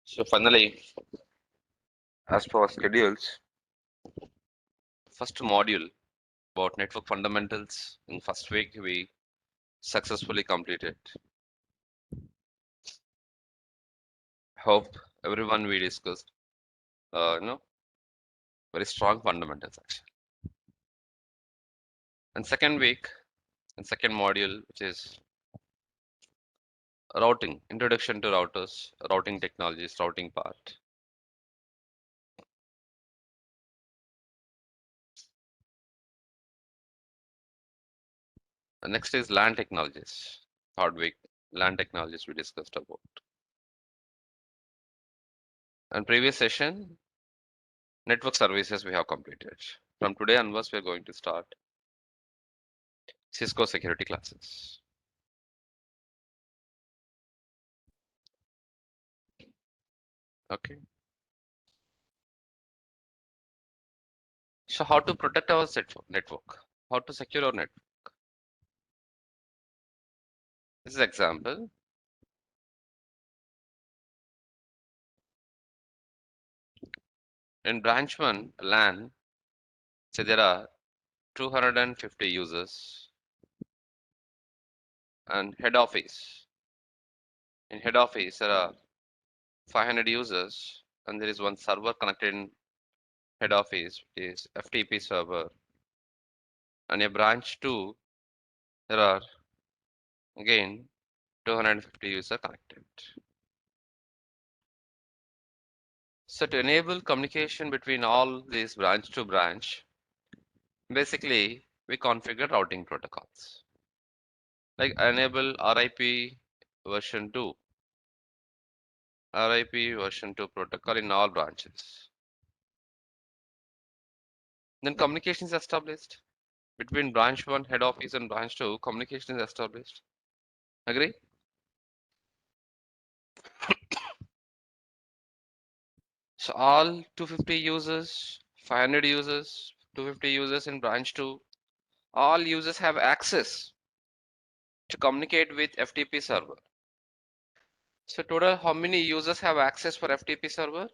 So finally, as per our schedules, first module about network fundamentals in first week we successfully completed. Hope everyone we discussed, very strong fundamentals actually. And second week and second module, which is routing, introduction to routers, routing technologies, routing part. And next is LAN technologies. Third week, LAN technologies we discussed about. And previous session, network services we have completed. From today onwards, we are going to start Cisco security classes. Okay. So how to protect our network? How to secure our network? This is example. In branch 1 LAN, say there are 250 users and head office. In head office, there are 500 users and there is one server connected in head office, which is FTP server. And a branch 2, there are again 250 users connected. So to enable communication between all these branch to branch, basically we configure routing protocols. Like enable RIP version 2, RIP version 2 protocol in all branches. Then communication is established between branch 1 head office and branch 2. Communication is established. Agree? So all 250 users, 500 users, 250 users in branch 2, all users have access to communicate with FTP server. So total, how many users have access for FTP server?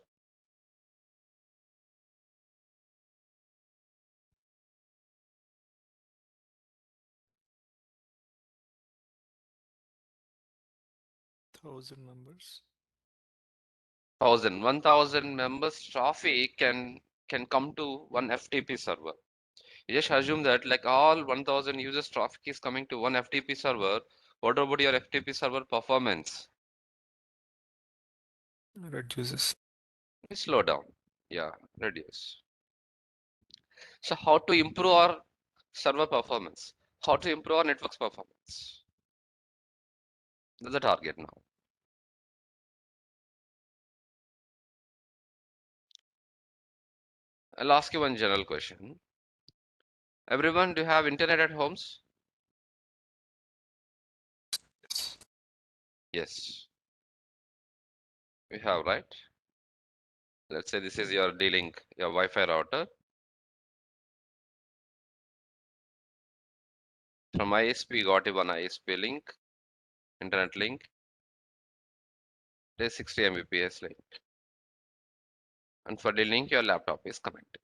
Thousand members. 1,000 members traffic can come to one FTP server. You just assume that like all 1,000 users traffic is coming to one FTP server. What about your FTP server performance? Reduces. It slow down. Yeah, reduce. So how to improve our server performance? How to improve our network's performance? That's the target now. I'll ask you one general question. Everyone, do you have internet at homes? Yes. Yes, we have, right? Let's say this is your D-Link, your Wi-Fi router. From ISP, you got one ISP link, internet link. It is 60 Mbps link. And for the link, your laptop is connected.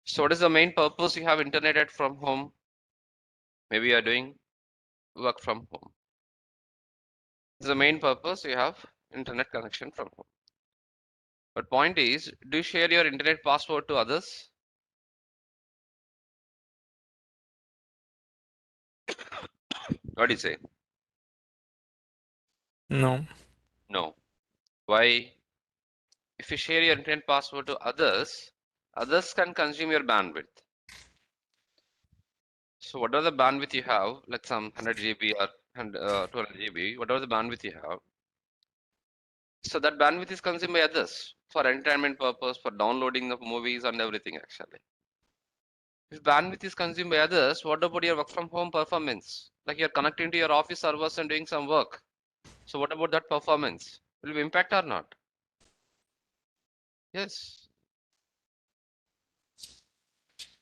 So what is the main purpose you have internet at from home? Maybe you are doing work from home. The main purpose you have internet connection from home. But point is, do you share your internet password to others? What do you say? No. No. Why? If you share your internet password to others, others can consume your bandwidth. So whatever the bandwidth you have, like some 100 GB or 200 GB, whatever the bandwidth you have, so that bandwidth is consumed by others for entertainment purpose, for downloading of movies and everything actually. If bandwidth is consumed by others, what about your work from home performance? Like you're connecting to your office servers and doing some work. So what about that performance? Will it impact or not? Yes,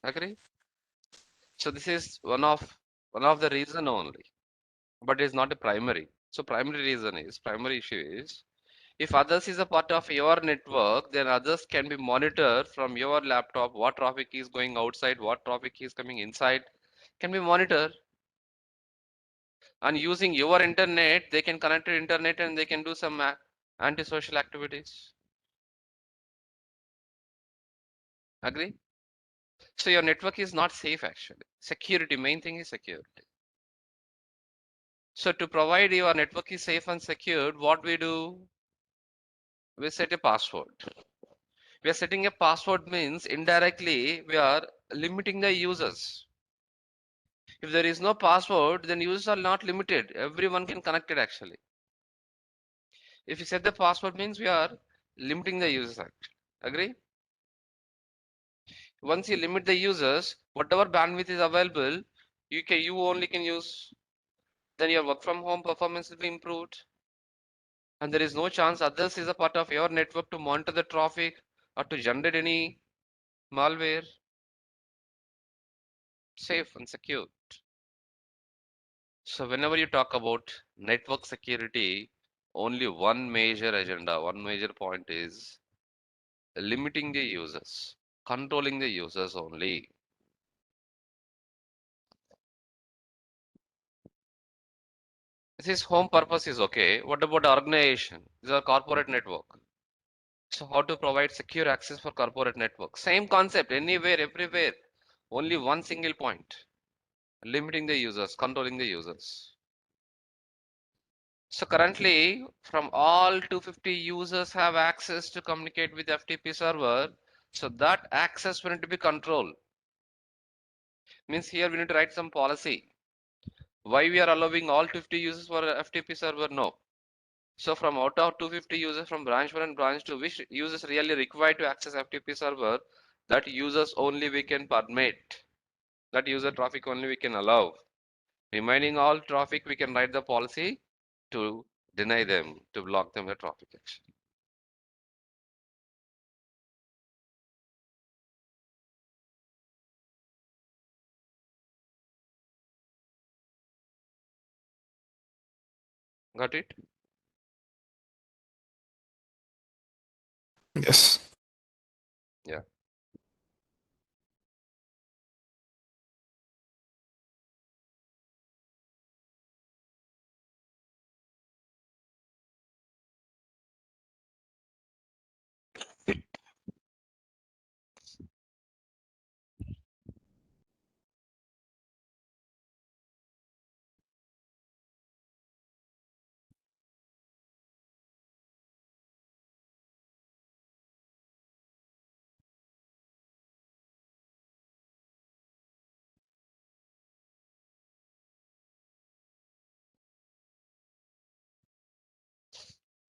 agree. So this is one of the reason only, but it's not a primary. So primary issue is If others is a part of your network, then others can be monitored from your laptop. What traffic is going outside, what traffic is coming inside, can be monitored. And using your internet, they can connect to internet and they can do some antisocial activities. Agree? So your network is not safe actually. Security, main thing is security. So to provide your network is safe and secured, what we do? We set a password. We are setting a password means indirectly we are limiting the users. If there is no password, then users are not limited. Everyone can connect it actually. If you set the password means we are limiting the users actually. Agree? Once you limit the users, whatever bandwidth is available, you only can use. Then your work from home performance will be improved. And there is no chance others is a part of your network to monitor the traffic or to generate any malware. Safe and secure. So whenever you talk about network security, only one major agenda, one major point is limiting the users, controlling the users only. This home purpose is okay. What about organization? These are corporate network. So how to provide secure access for corporate network? Same concept, anywhere, everywhere. Only one single point. Limiting the users, controlling the users. So currently, from all 250 users have access to communicate with FTP server. So that access will need to be controlled. Means here we need to write some policy. Why we are allowing all 50 users for FTP server? No. So from out of 250 users from branch 1 and branch 2, which users really required to access FTP server, that users only we can permit. That user traffic only we can allow. Remaining all traffic, we can write the policy to deny them, to block them the traffic action. Got it? Yes. Yeah.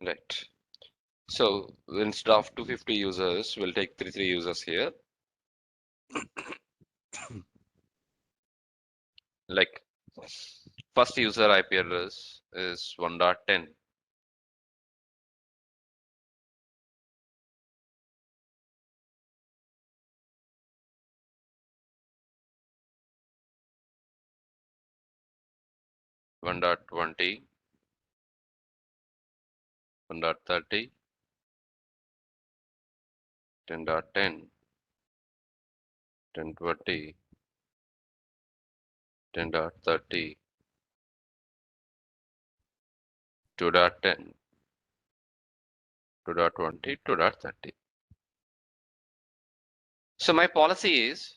Right. So instead of 250 users, we'll take three users here. Like first user IP address is 1.10. One dot 20, 1.30, 10.10, 10.20, 10.30, 2.10, 2.20, 2.30. So my policy is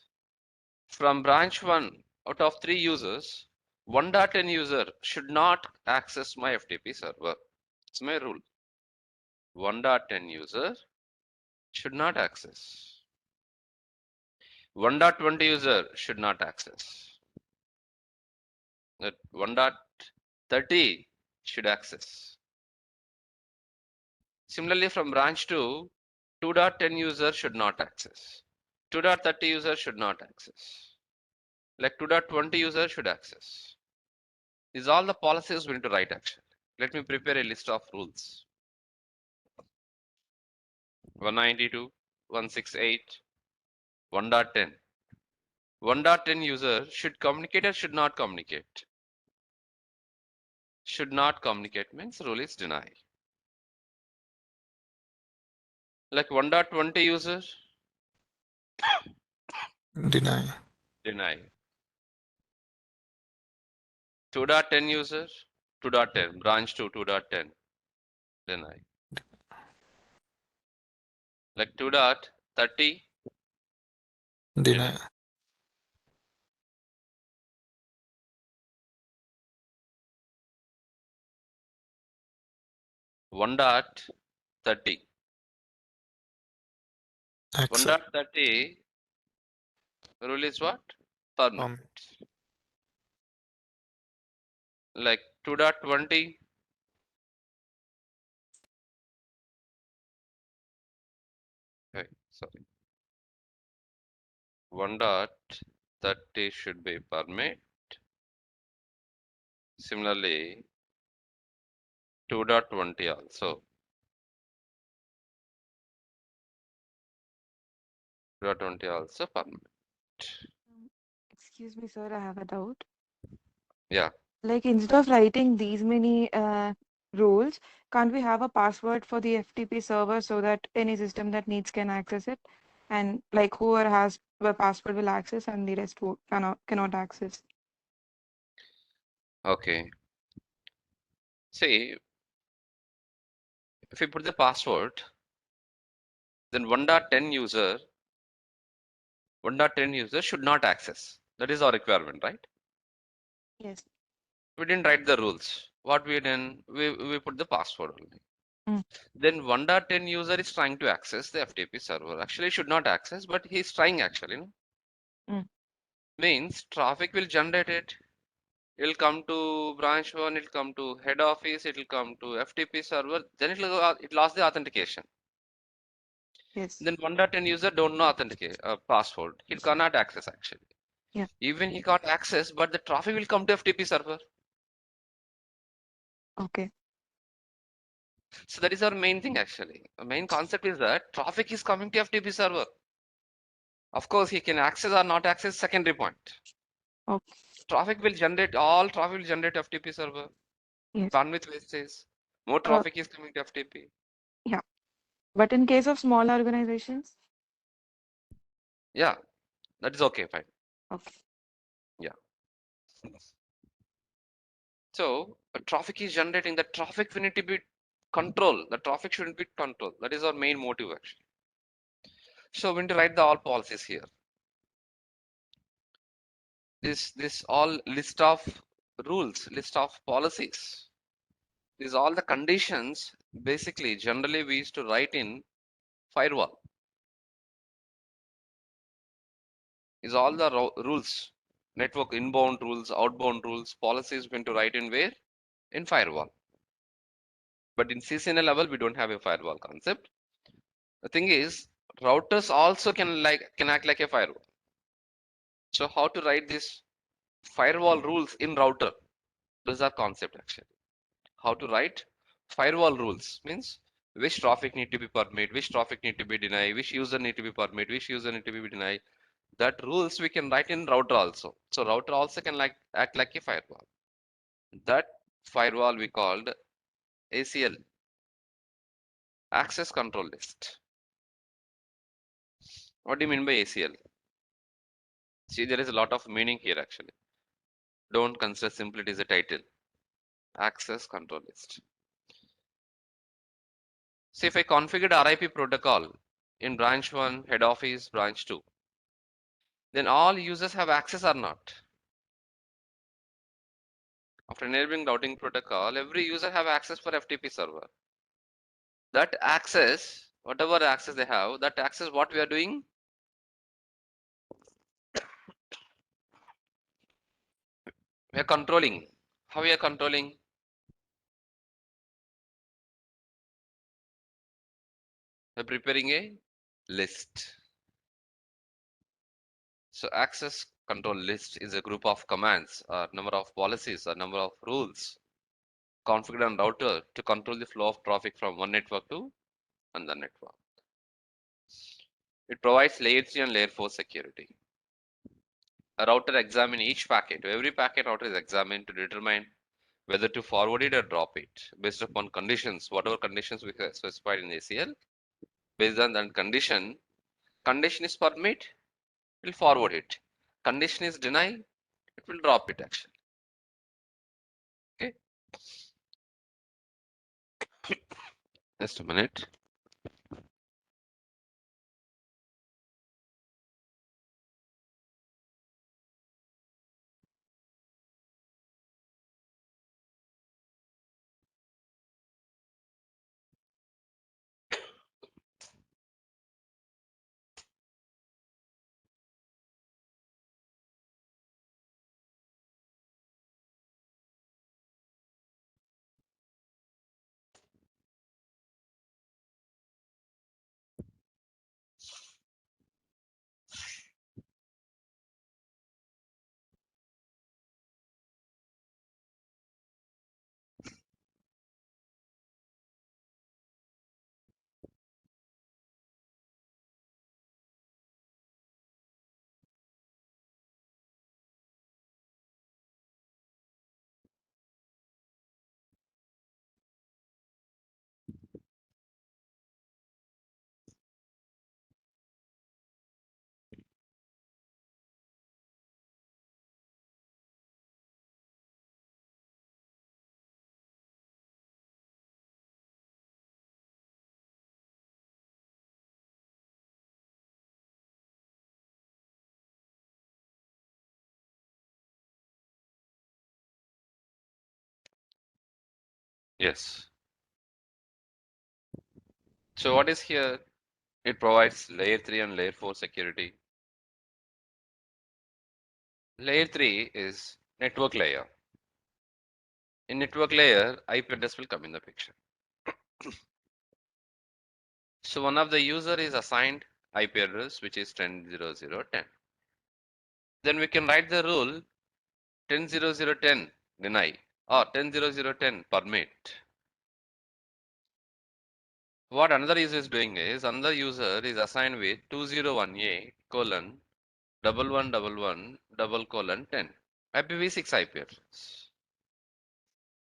from branch 1 out of 3 users, 1.10 user should not access my FTP server. It's my rule. 1.10 user should not access. 1.20 user should not access. That 1.30 should access. Similarly, from branch 2, 2.10 user should not access. 2.30 user should not access. Like 2.20 user should access. These are all the policies we need to write actually. Let me prepare a list of rules. 192, 168, 1.10. 1.10 user should communicate or should not communicate. Should not communicate means rule is deny. Like 1.20 user, Deny. deny. 2.10 user, 2.10, branch to 2.10, deny. Like 2.30, Deny. deny. 1.30. Accept. 1.30 rule is what? Permit. Like 2.20, okay, sorry. 1.30 should be permit. Similarly, 2.20 also. 2.20 also permit. Excuse me, sir, I have a doubt. Yeah. Like instead of writing these many rules, can't we have a password for the FTP server so that any system that needs can access it? And like whoever has the password will access and the rest cannot access. Okay. See, if we put the password, then 1.10 user should not access. That is our requirement, right? Yes. We didn't write the rules. What we done, we put the password only. Mm. Then 1.10 user is trying to access the FTP server. Actually, should not access, but he's trying actually. No? Mm. Means traffic will generate it. It'll come to branch one, it'll come to head office, it'll come to FTP server. Then it lost the authentication. Yes. Then 1.10 user don't know authenticate password. He cannot access actually. Yeah. Even he can't access, but the traffic will come to FTP server. Okay. So that is our main thing actually. The main concept is that traffic is coming to FTP server. Of course, he can access or not access, secondary point. Okay. All traffic will generate FTP server. Yes. Bandwidth wastage. More Uh, traffic is coming to FTP. yeah. But in case of small organizations, Yeah, that is okay, fine. okay. Yeah. So traffic is generating. The traffic we need to be control. The traffic shouldn't be control. That is our main motive actually. So we need to write the all policies here. This all list of rules, list of policies. These all the conditions. Basically, generally we used to write in firewall. Is all the rules, network inbound rules, outbound rules, policies we need to write in where? In firewall. But in CCNA level, we don't have a firewall concept. The thing is, routers also can act like a firewall. So how to write this firewall rules in router? Those are concept actually. How to write firewall rules means which traffic need to be permitted, which traffic need to be denied, which user need to be permitted, which user need to be denied. That rules we can write in router also. So router also can act like a firewall. That firewall we called ACL, access control list. What do you mean by ACL? See, there is a lot of meaning here actually. Don't consider simply it is a title. Access control list. See, if I configured RIP protocol in branch 1, head office, branch 2, then all users have access or not? After enabling routing protocol, every user have access for FTP server. That access, whatever access they have, that access what we are doing? We are controlling. How we are controlling? We're preparing a list. So access control list is a group of commands, or number of policies, or number of rules configured on router to control the flow of traffic from one network to another network. It provides layer 3 and layer 4 security. A router examines each packet. Every packet router is examined to determine whether to forward it or drop it based upon conditions, whatever conditions we have specified in ACL. based on that condition. Condition is permit, it will forward it. Condition is deny, it will drop it actually. Okay. Just a minute. Yes. So what is here? It provides layer 3 and layer 4 security. Layer 3 is network layer. In network layer, IP address will come in the picture. So one of the user is assigned IP address, which is 10.0.0.10. Then we can write the rule 10.0.0.10 deny or 10.0.0.10 permit. What another user is doing is another user is assigned with 201A colon 1111 double colon 10 IPv6 IP address.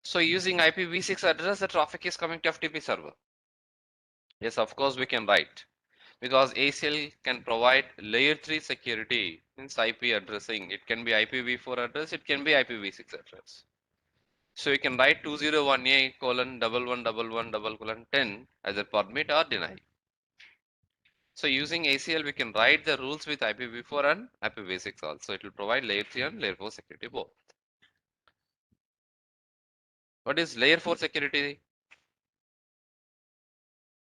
So using IPv6 address, the traffic is coming to FTP server. Yes, of course we can write because ACL can provide layer 3 security means IP addressing. It can be IPv4 address, it can be IPv6 address. So you can write 201A colon 1111 double colon 10 as a permit or deny. So using ACL, we can write the rules with IPv4 and IPv6 also. It will provide layer 3 and layer 4 security both. What is layer 4 security?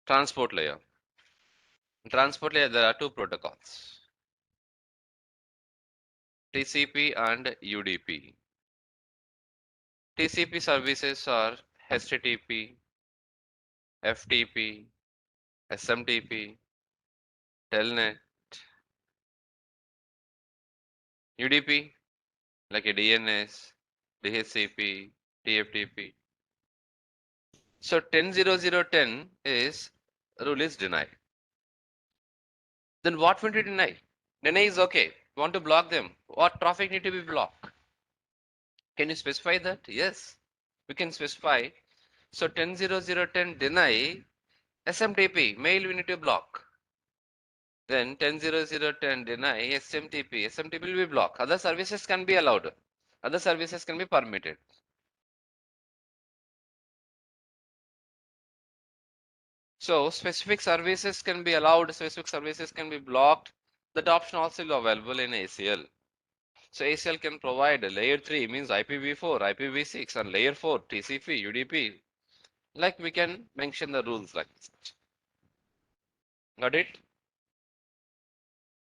Transport layer. In transport layer, there are two protocols, TCP and UDP. TCP services are HTTP, FTP, SMTP, Telnet, UDP like a DNS, DHCP, TFTP. So 10.0.0.10 is rule is denied. Then what will you deny? Deny is okay. You want to block them. What traffic need to be blocked? Can you specify that? Yes, we can specify. So 10.0.0.10 deny SMTP, mail we need to block. Then 10.0.0.10 deny SMTP, SMTP will be blocked. Other services can be allowed. Other services can be permitted. So specific services can be allowed, specific services can be blocked. That option also is available in ACL. So ACL can provide a layer 3 means IPv4, IPv6 and layer 4 TCP, UDP. Like we can mention the rules like this. Got it?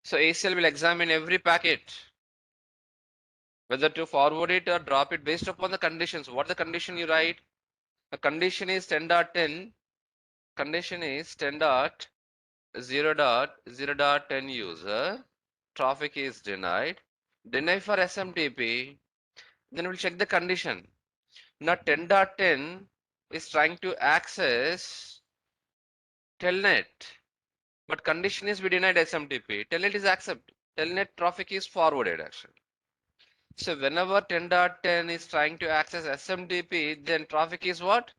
So ACL will examine every packet, whether to forward it or drop it based upon the conditions. What the condition you write? The condition is 10.10. Condition is 10.0.0.10 user. Traffic is denied. Deny for SMTP. Then we'll check the condition. Now 10.10 is trying to access Telnet, but condition is we denied SMTP. Telnet is accept. Telnet traffic is forwarded actually. So whenever 10.10 is trying to access SMTP, then traffic is what?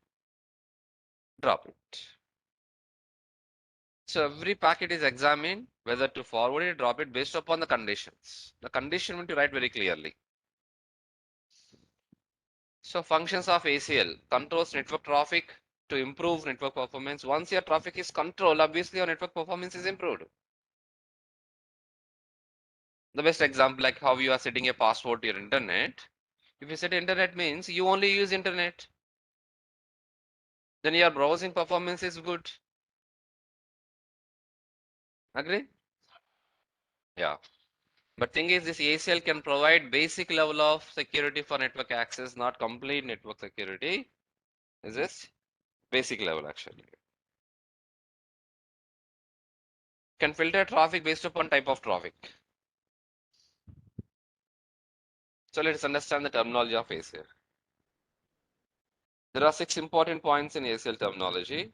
Drop it. So every packet is examined whether to forward it, drop it based upon the conditions. The condition we need to write very clearly. So functions of ACL controls network traffic to improve network performance. Once your traffic is controlled, obviously your network performance is improved. The best example, like how you are setting a password to your internet. If you set internet means you only use internet, then your browsing performance is good. Agree? Yeah. But thing is, this ACL can provide basic level of security for network access, not complete network security. Is this basic level actually? Can filter traffic based upon type of traffic. So let's understand the terminology of ACL. There are 6 important points in ACL terminology.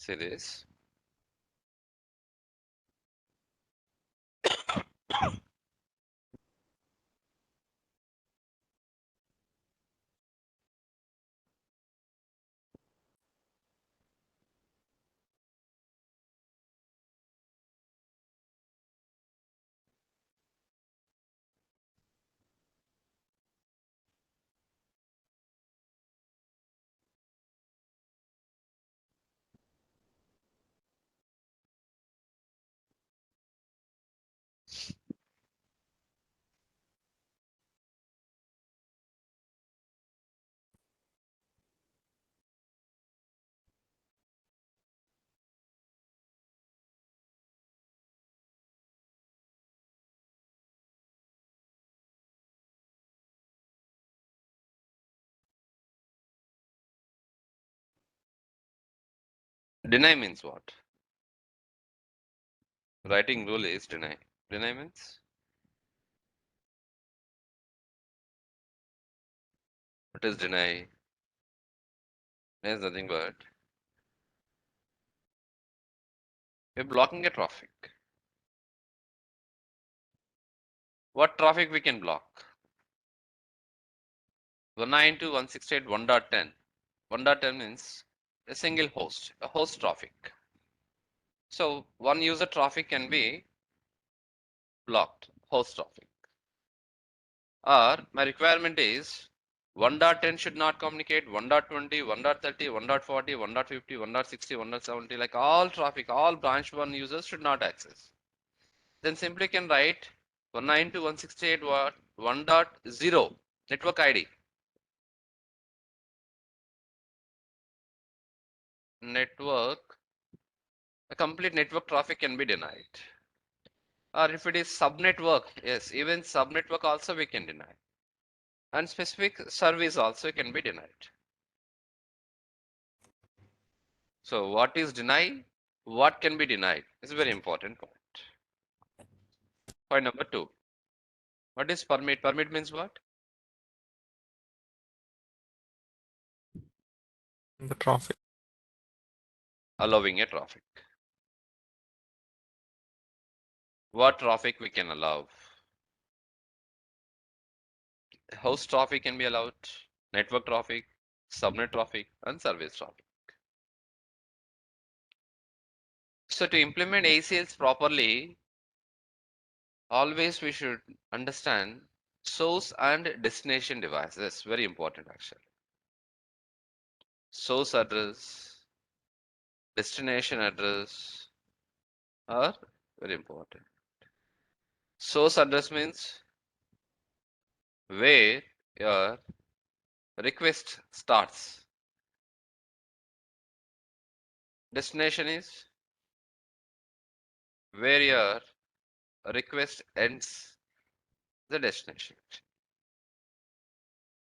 See this. Deny means what? Writing rule is deny. Deny means what is deny? There's nothing but you're blocking a traffic. What traffic we can block? 192.168.1.10. 1.10 means a single host, a host traffic. So one user traffic can be blocked, host traffic. Or my requirement is 1.10 should not communicate, 1.20, 1.30, 1.40, 1.50, 1.60, 1.70, like all traffic, all branch 1 users should not access. Then simply can write 192.168.1.0 network ID. Network, a complete network traffic can be denied. Or if it is subnetwork, yes, even subnetwork also we can deny. And specific service also can be denied. So what is deny? What can be denied? It's a very important point. Point number 2. What is permit? Permit means what? The traffic. Allowing a traffic. What traffic we can allow? Host traffic can be allowed. network traffic, subnet traffic, and service traffic. So to implement ACLs properly, always we should understand source and destination devices. Very important actually. Source address, destination address are very important. Source address means where your request starts. Destination is where your request ends the destination.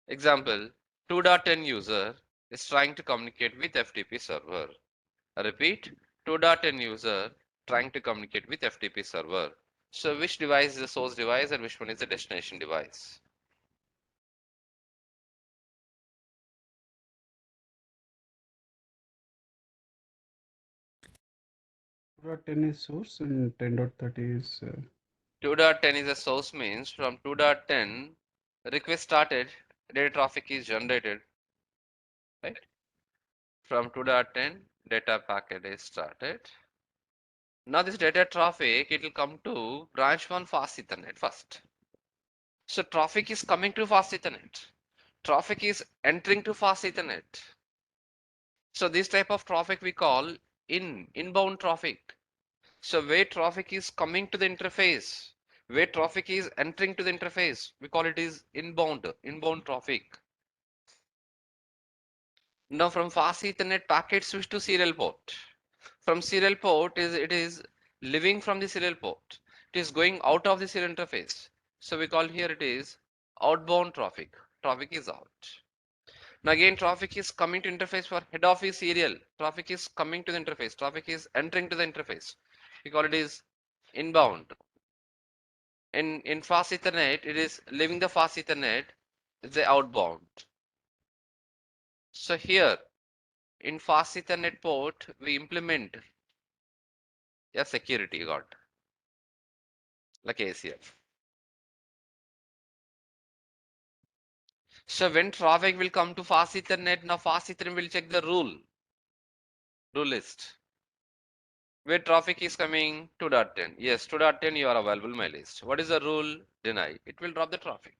Example, 2.10 user is trying to communicate with FTP server. I repeat, 2.10 user trying to communicate with FTP server. So which device is the source device and which one is the destination device? Dot 10 is source and 10.30 is 2.10 is a source means from 2.10 request started, data traffic is generated, right? From 2.10 data packet is started. Now this data traffic, it will come to branch 1 fast Ethernet first. So traffic is coming to fast Ethernet. Traffic is entering to fast Ethernet. So this type of traffic we call inbound traffic. So where traffic is coming to the interface, where traffic is entering to the interface, we call it is inbound traffic. Now from fast Ethernet packet switch to serial port. From serial port it is leaving from the serial port. It is going out of the serial interface. So we call here it is outbound traffic. Traffic is out. Now again traffic is coming to interface for head office serial. Traffic is coming to the interface. Traffic is entering to the interface. We call it is inbound. In fast Ethernet, it is leaving the fast Ethernet, it's the outbound. So here in fast Ethernet port, we implement a security guard like ACF. So when traffic will come to fast Ethernet, now fast Ethernet will check the rule list. Where traffic is coming 2.10. Yes, 2.10 you are available my list. What is the rule? Deny. It will drop the traffic.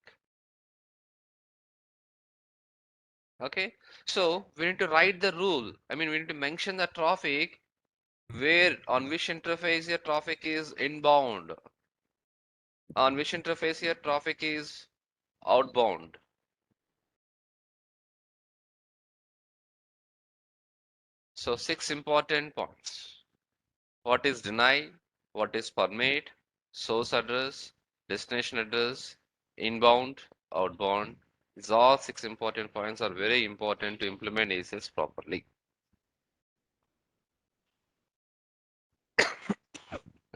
Okay. So we need to write the rule. I mean, we need to mention the traffic where on which interface your traffic is inbound. On which interface your traffic is outbound. So 6 important points. What is deny? What is permit? Source address, destination address, inbound, outbound. These all 6 important points are very important to implement ACS properly.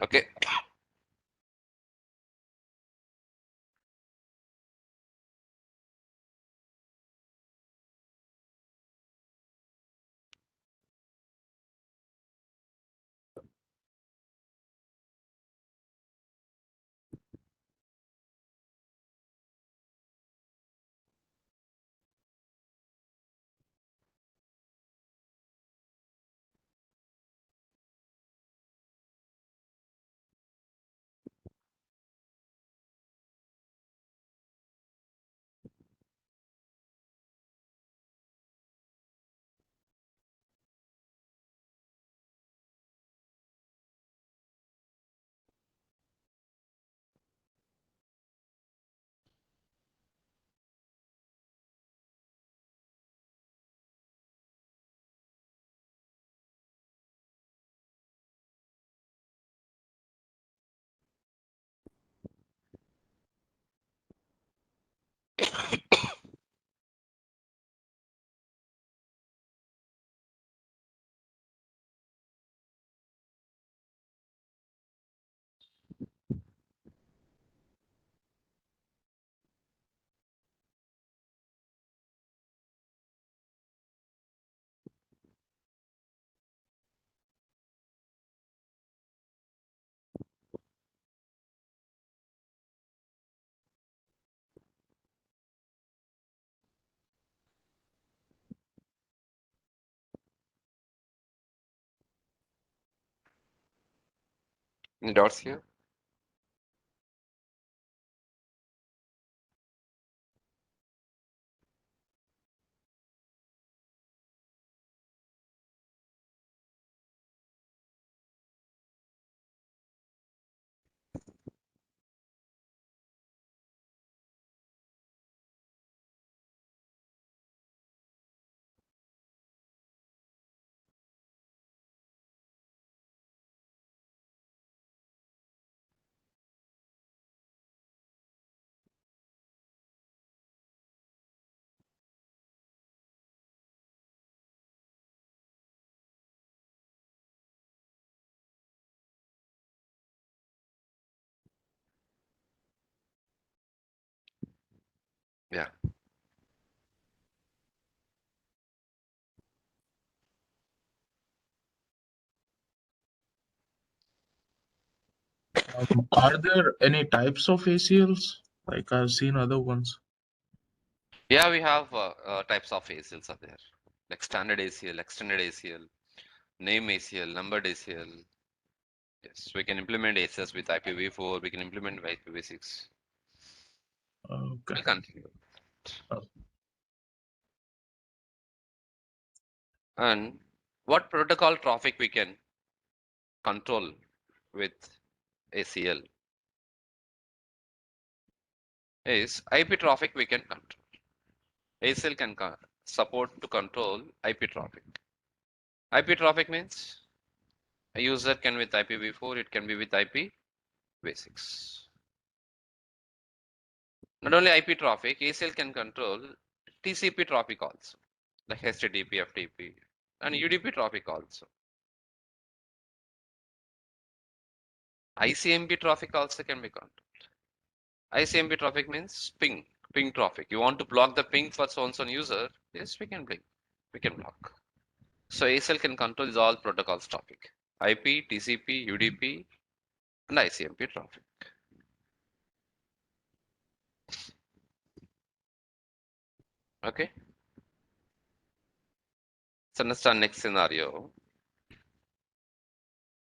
Okay. Any doubts here? Yeah. Are there any types of ACLs? Like I've seen other ones. Yeah, we have types of ACLs are there, like standard ACL, extended ACL, name ACL, numbered ACL. Yes, we can implement ACLs with IPv4. We can implement with IPv6. Okay. We'll continue. Oh. And what protocol traffic we can control with ACL is IP traffic we can control. ACL can support to control IP traffic. IP traffic means a user can with IPv4, it can be with IPv6. Not only IP traffic, ACL can control TCP traffic also, like HTTP, FTP, and UDP traffic also. ICMP traffic also can be controlled. ICMP traffic means ping traffic. You want to block the ping for so-and-so user? Yes, we can block. So ACL can control these all protocols traffic: IP, TCP, UDP, and ICMP traffic. Okay. Let's understand next scenario.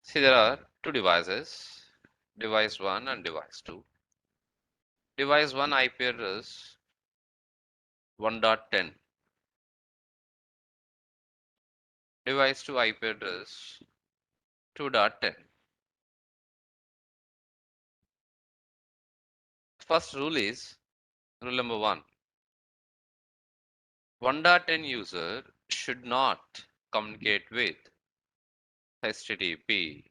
See, there are two devices, device 1 and device 2. Device 1 IP address 1.10. Device 2 IP address 2.10. First rule is rule number 1. 1.10 user should not communicate with HTTP,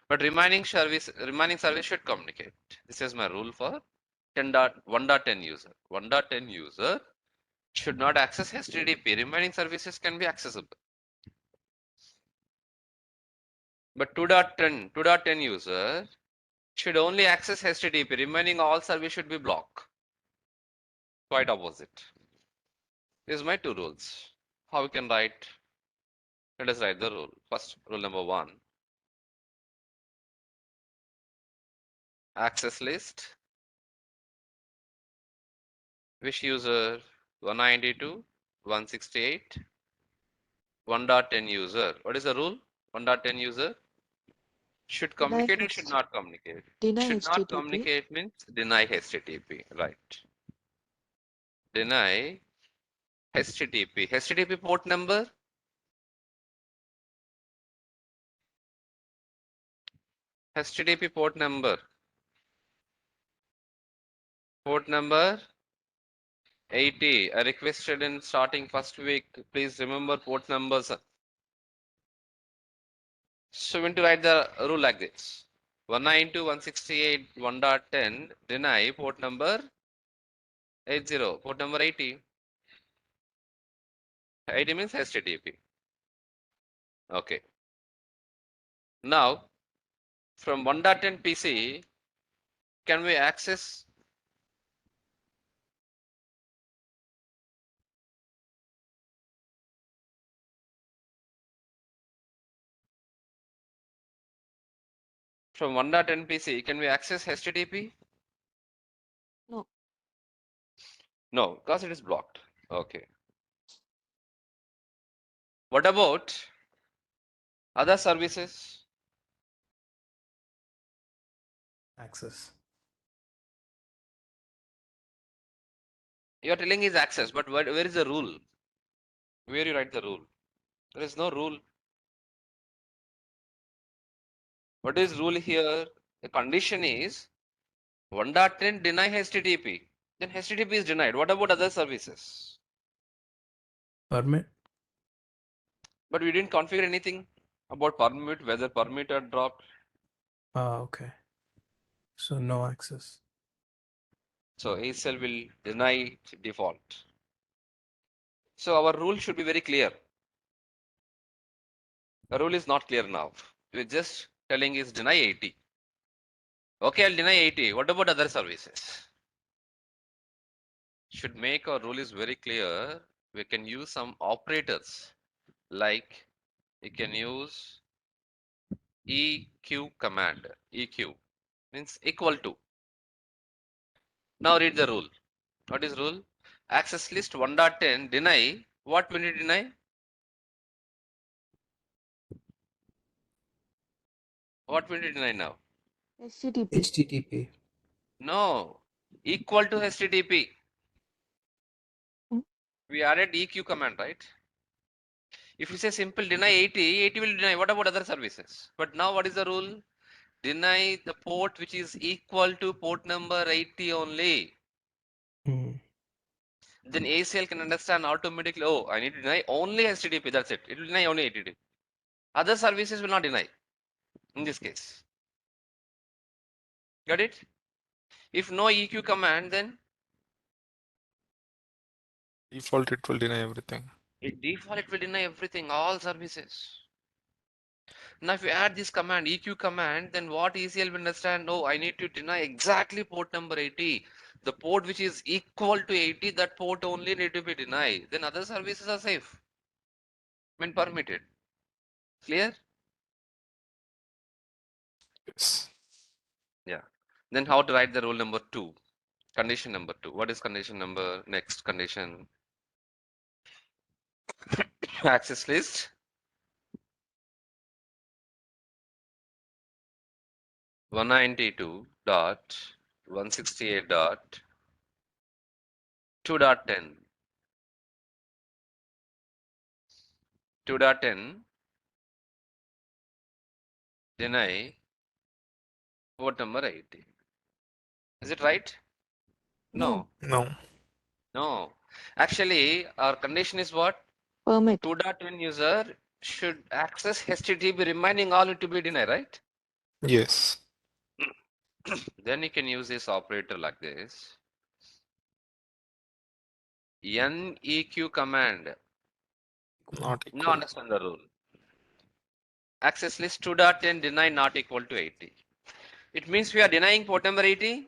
but remaining service should communicate. This is my rule for 1.10 user. 1.10 user should not access HTTP. Remaining services can be accessible. But 2.10 user should only access HTTP. Remaining all service should be blocked. Quite opposite. These are my two rules. How we can write? Let us write the rule. First, rule number 1. Access list. Which user? 192.168. 1.10 user. What is the rule? 1.10 user should communicate and should not communicate. Deny Should not HTTP. communicate means deny HTTP. Right. Deny HTTP. HTTP port number? HTTP port number. Port number 80. I requested in starting first week. Please remember port numbers. So we need to write the rule like this. 192.168.1.10 deny port number 80. Port number 80. 80 means HTTP. Okay. Now from 1.10 PC, can we access from 1.10 PC? Can we access HTTP? No. No, because it is blocked. Okay. What about other services? access. You are telling is access, but where is the rule? Where you write the rule? There is no rule. What is rule here? The condition is 1.10 deny HTTP. Then HTTP is denied. What about other services? Permit. But we didn't configure anything about permit, whether permit are dropped. Okay. So no access. So ACL will deny default. So our rule should be very clear. The rule is not clear now. We're just telling is deny 80. Okay, I'll deny 80. What about other services? Should make our rule is very clear. We can use some operators like you can use EQ command. EQ means equal to. Now read the rule. What is rule? Access list 1.10 deny. What will you deny? What will you deny now? HTTP. HTTP. No, equal to HTTP. Hmm. We added EQ command, right? If you say simple deny 80, 80 will deny. What about other services? But now what is the rule? Deny the port which is equal to port number 80 only. Hmm. Then ACL can understand automatically, oh, I need to deny only HTTP. That's it. It will deny only HTTP. Other services will not deny in this case. Got it? If no EQ command, then Default, it will deny everything. default it will deny everything, all services. Now, if you add this command, EQ command, then what ECL will understand? Oh, I need to deny exactly port number 80. The port which is equal to 80, that port only need to be denied. Then other services are safe when permitted. Clear? Yes. Yeah. Then how to write the rule number 2? Condition number 2. What is condition number? Next condition. Access list 192.168.2.10. 2.10 deny port number 80. Is it right? No. No. No. Actually, our condition is what? Permit. 2.10 user should access HTTP remaining all to be denied, right? Yes. Then you can use this operator like this. NEQ command. Not Now equal. understand the rule. Access list 2.10 deny not equal to 80. It means we are denying port number 80.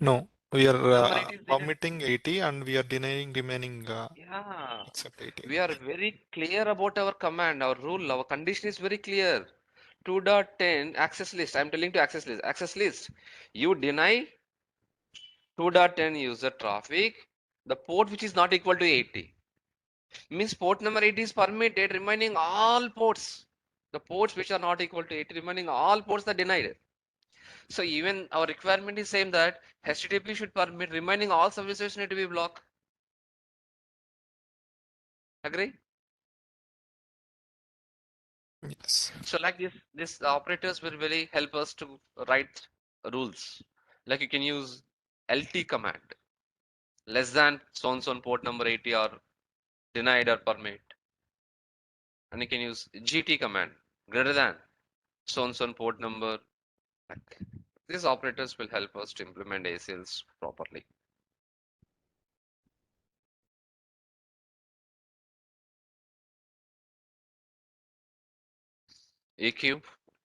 No. We are Number 80 is denied. permitting 80 and we are denying remaining Yeah. except 80. We are very clear about our command, our rule, our condition is very clear. 2.10 access list. I'm telling to access list. Access list. You deny 2.10 user traffic, the port which is not equal to 80. Means port number 80 is permitted, remaining all ports. The ports which are not equal to 80, remaining all ports are denied. So even our requirement is same that HTTP should permit, remaining all services need to be blocked. Agree? Yes. So like this operators will really help us to write rules. Like you can use LT command, less than so and so port number 80 or denied or permit. And you can use GT command, greater than so and so port number. Like these operators will help us to implement ACLs properly. EQ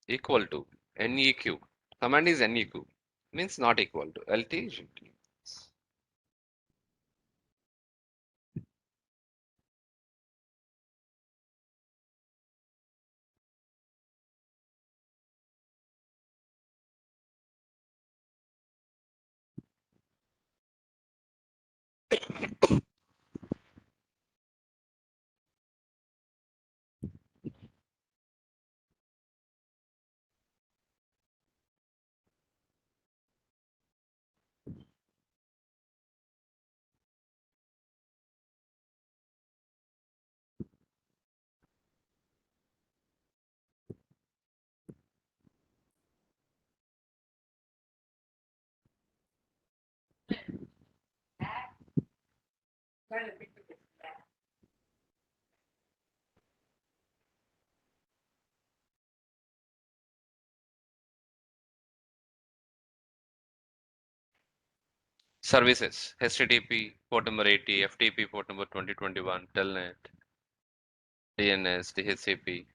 equal to NEQ. Command is NEQ, means not equal to LT GT. Services, HTTP, port number 80, FTP, port number 2021, Telnet, DNS, DHCP.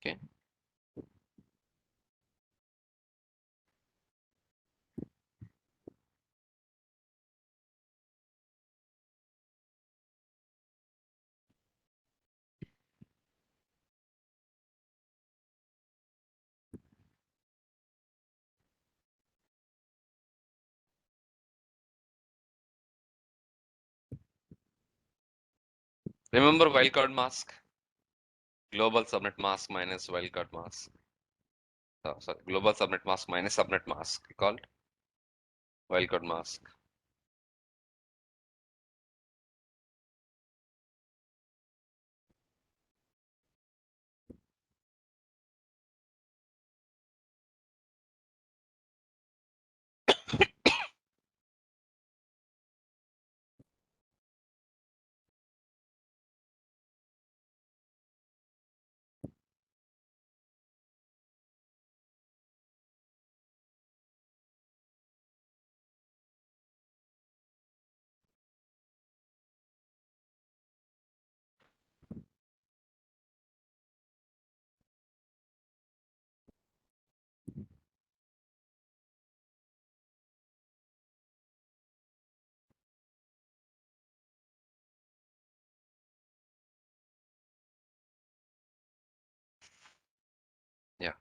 Okay. Remember wildcard mask? Global subnet mask minus wildcard mask. Sorry, global subnet mask minus subnet mask called wildcard mask. Yeah.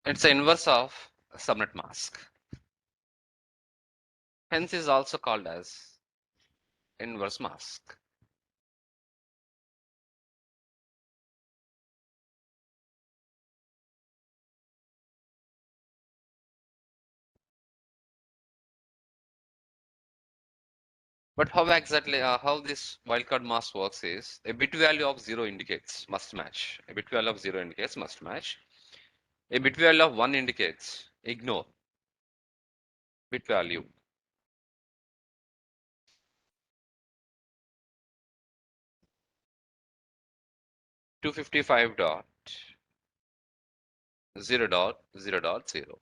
It's the inverse of subnet mask. Hence is also called as inverse mask. But how exactly how this wildcard mask works is a bit value of 0 indicates must match. A bit value of 0 indicates must match. A bit value of 1 indicates ignore bit value. .255 dot 0 dot 0 dot 0.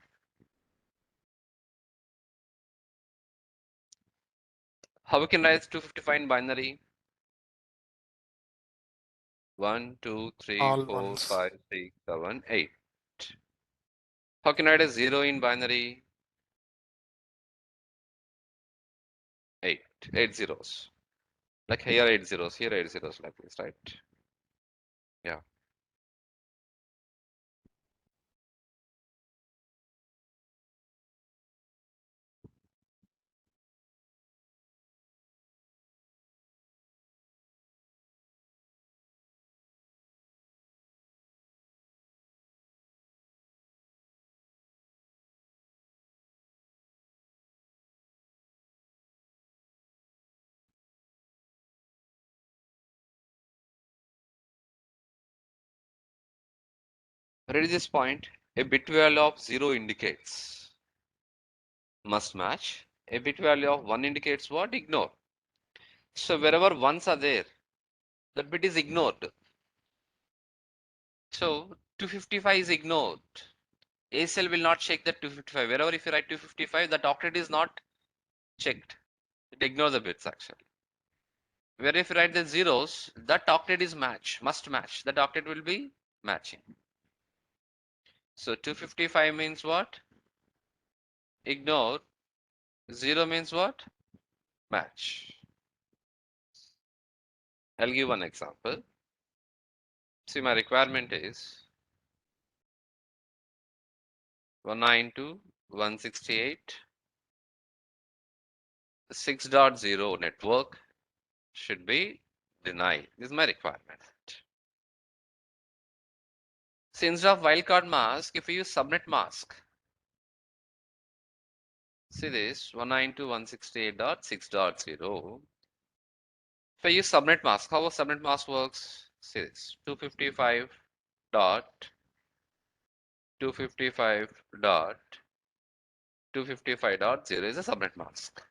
How we can write 255 in binary? 1, 2, 3, All 4, ones. 5, 6, 7, 8. How can I write a 0 in binary? 8. 8 zeros. Like here 8 zeros, here 8 zeros like this, right? Yeah. Ready this point? A bit value of 0 indicates must match. A bit value of 1 indicates what? Ignore. So wherever ones are there, that bit is ignored. So 255 is ignored. ACL will not check that 255. Wherever if you write 255, that octet is not checked. It ignores the bits actually. Where if you write the zeros, that octet is match, must match. That octet will be matching. So 255 means what? Ignore. 0 means what? Match. I'll give one example. See, my requirement is 192.168.6.0 network should be denied. This is my requirement. So instead of wildcard mask, if you use subnet mask, See this 192.168.6.0. If I use subnet mask, how a subnet mask works? See this 255 dot 255 dot 255.0 is a subnet mask.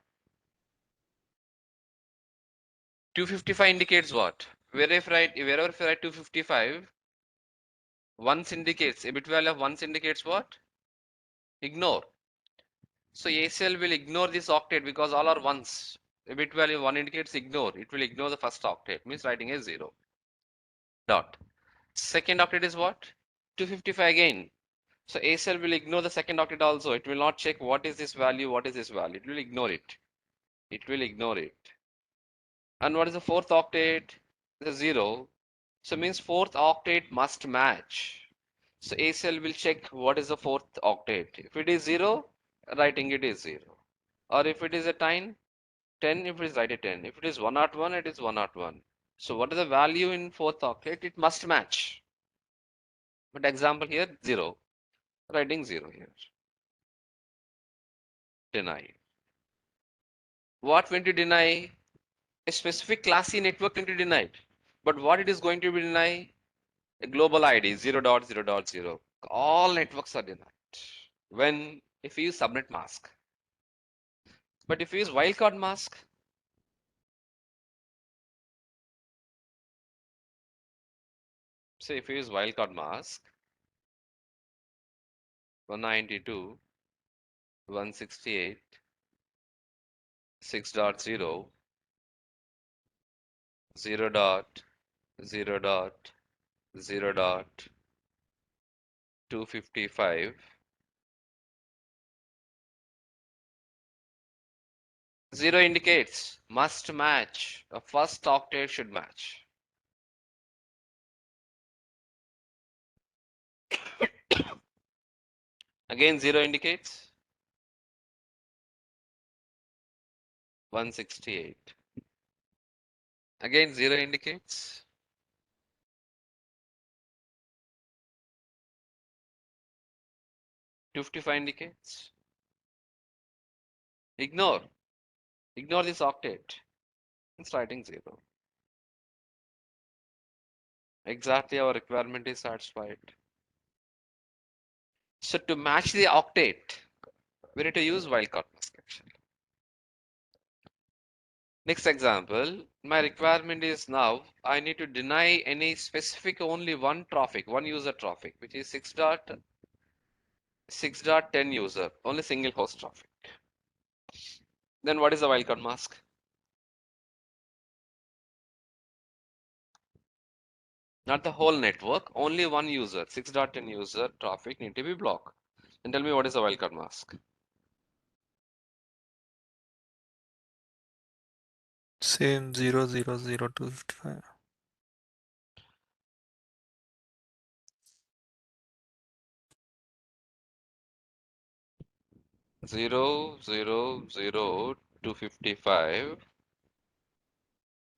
255 indicates what? Wherever I write 255, once indicates a bit value of once indicates what? Ignore. So ACL will ignore this octet because all are ones. A bit value 1 indicates ignore. It will ignore the first octet, means writing a 0. Dot. Second octet is what? 255 again. So ACL will ignore the second octet also. It will not check what is this value, what is this value. It will ignore it. It will ignore it. And what is the fourth octet? The 0. So means fourth octet must match. So ACL will check what is the fourth octet. If it is 0, writing it is 0. Or if it is a 10, if it is write a 10. If it is 101, it is 101. So what is the value in fourth octet? It must match. But example here 0. Writing 0 here. Deny. What when to deny? A specific class C network can be denied. But what it is going to be denied? A global ID 0.0.0. All networks are denied. When if you use subnet mask. But if you use wildcard mask, say if you use wildcard mask 192.168 6.0 0.0.0.255 0 indicates must match. The first octet should match. Again 0 indicates 168. Again 0 indicates 255 indicates. Ignore this octet. It's writing 0. Exactly our requirement is satisfied. So to match the octet, we need to use wildcard mask actually. Next example, my requirement is now I need to deny any specific only one traffic, one user traffic, which is 6.6.10 user, only single host traffic. Then what is the wildcard mask? Not the whole network, only one user, 6.10 user traffic need to be blocked. And tell me what is the wildcard mask? Same 0.0.0.255. 0.0.0.255.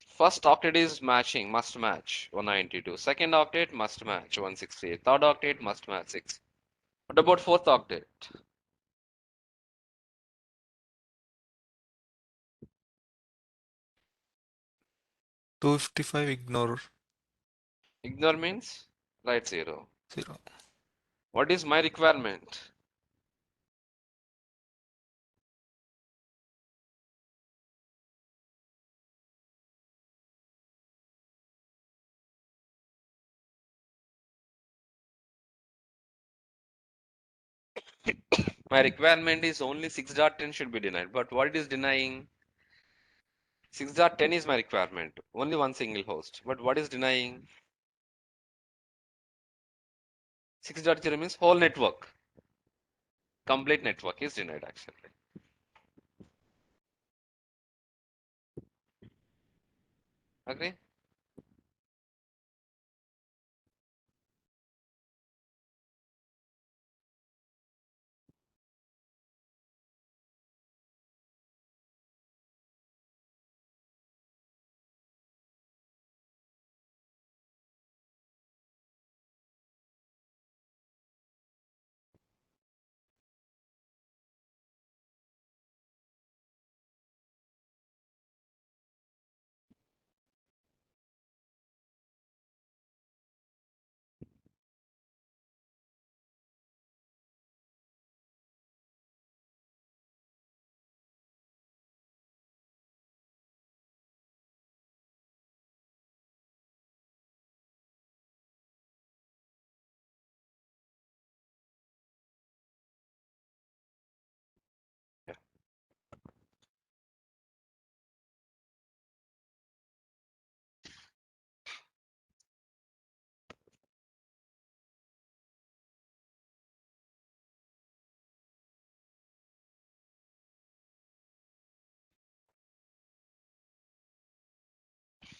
First octet is matching, must match 192. Second octet must match 168. Third octet must match 6. What about fourth octet? 255 ignore Ignore means write 0. 0. What is my requirement? My requirement is only 6.10 should be denied. But what it is denying? 6.10 is my requirement. Only one single host. But what is denying? 6.0 means whole network. Complete network is denied actually. Agree?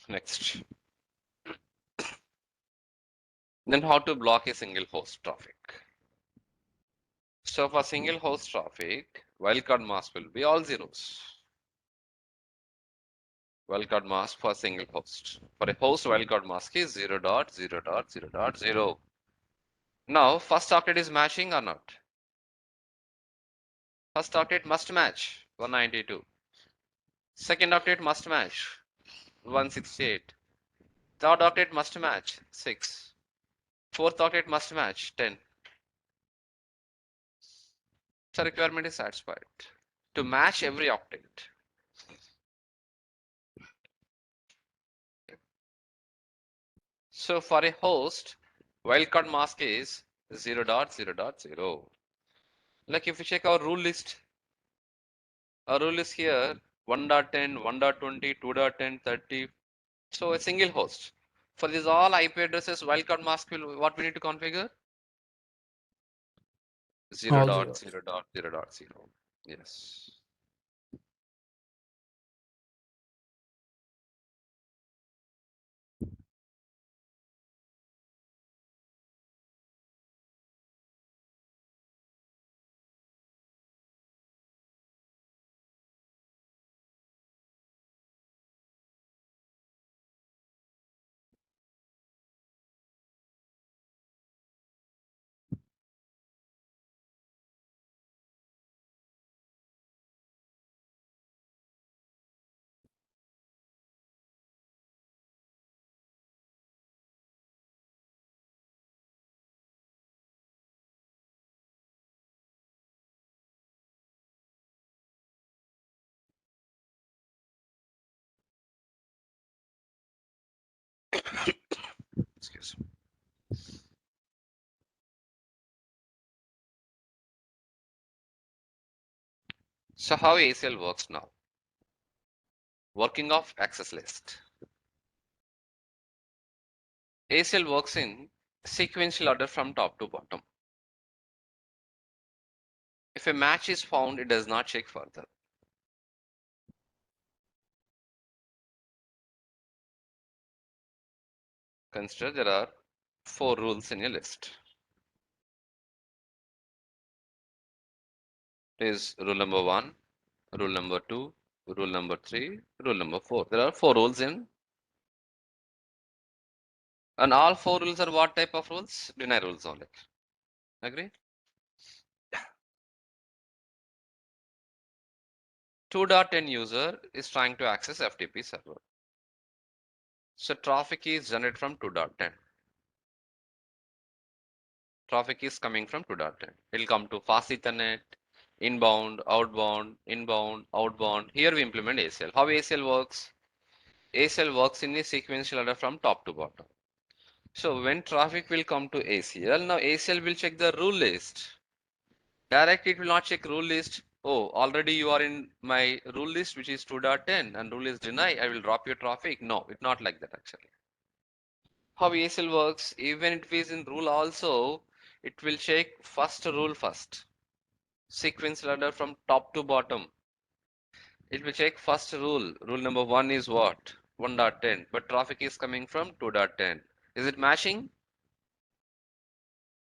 Next. Then how to block a single host traffic. So for single host traffic, wildcard mask will be all zeros. Wildcard mask for single host. For a host, wildcard mask is 0.0.0.0. Now, first octet is matching or not? First octet must match 192. Second octet must match 168. Third octet must match 6. Fourth octet must match 10. So requirement is satisfied. To match every octet. So for a host, wildcard mask is 0.0.0. Like if you check our rule list here 1.10, 1.20, 2.10, 30. So a single host. For these all IP addresses, wildcard mask will what we need to configure? 0.0.0.0. Yes. Excuse me. So how ACL works now? Working of access list. ACL works in sequential order from top to bottom. If a match is found, it does not check further. Consider there are 4 rules in a list. Is rule number 1, rule number 2, rule number 3, rule number 4. There are 4 rules in. And all 4 rules are what type of rules? Deny rules only. Agree? 2.10 user is trying to access FTP server. So traffic is generated from 2.10. Traffic is coming from 2.10. It will come to fast Ethernet, inbound, outbound, outbound. Here we implement ACL. How ACL works? ACL works in a sequential order from top to bottom. So when traffic will come to ACL, now ACL will check the rule list. Directly it will not check rule list. Oh, already you are in my rule list, which is 2.10 and rule is deny. I will drop your traffic. No, it's not like that actually. How ACL works, even if it is in rule also, it will check first rule first. Sequence ladder from top to bottom. It will check first rule. Rule number 1 is what? 1.10. But traffic is coming from 2.10. Is it matching?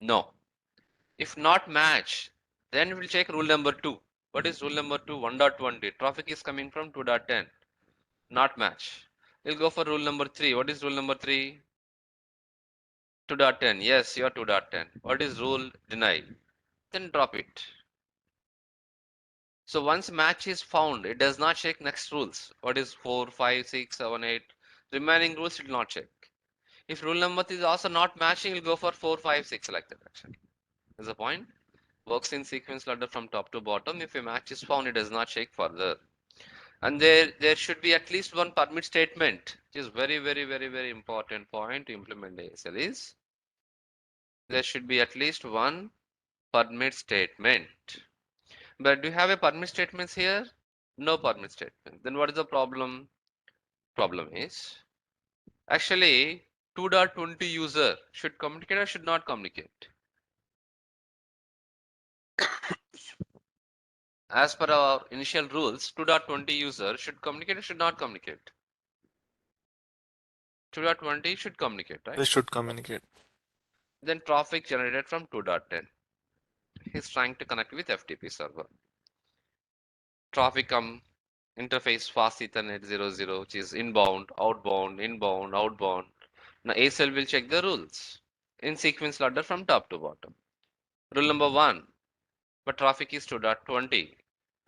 No. If not match, then we'll check rule number 2. What is rule number 2? 1.20. Traffic is coming from 2.10. Not match. We'll go for rule number 3. What is rule number 3? 2.10. Yes, you're 2.10. What is rule? Deny. Then drop it. So once match is found, it does not check next rules. What is 4, 5, 6, 7, 8? Remaining rules it will not check. If rule number is also not matching, we'll go for 4, 5, 6 like that actually. Is the point? Works in sequence ladder from top to bottom. If a match is found, it does not check further. And there should be at least one permit statement, which is very, very, very, very important point to implement ASL is there should be at least one permit statement. But do you have a permit statements here? No permit statement. Then what is the problem? Problem is actually 2.20 user should communicate or should not communicate. As per our initial rules, 2.20 user should communicate or should not communicate. 2.20 should communicate, right? They should communicate. Then traffic generated from 2.10. He's trying to connect with FTP server. Traffic interface fast Ethernet 00, which is inbound, outbound, inbound, outbound. Now ACL will check the rules in sequence ladder from top to bottom. Rule number 1, but traffic is 2.20.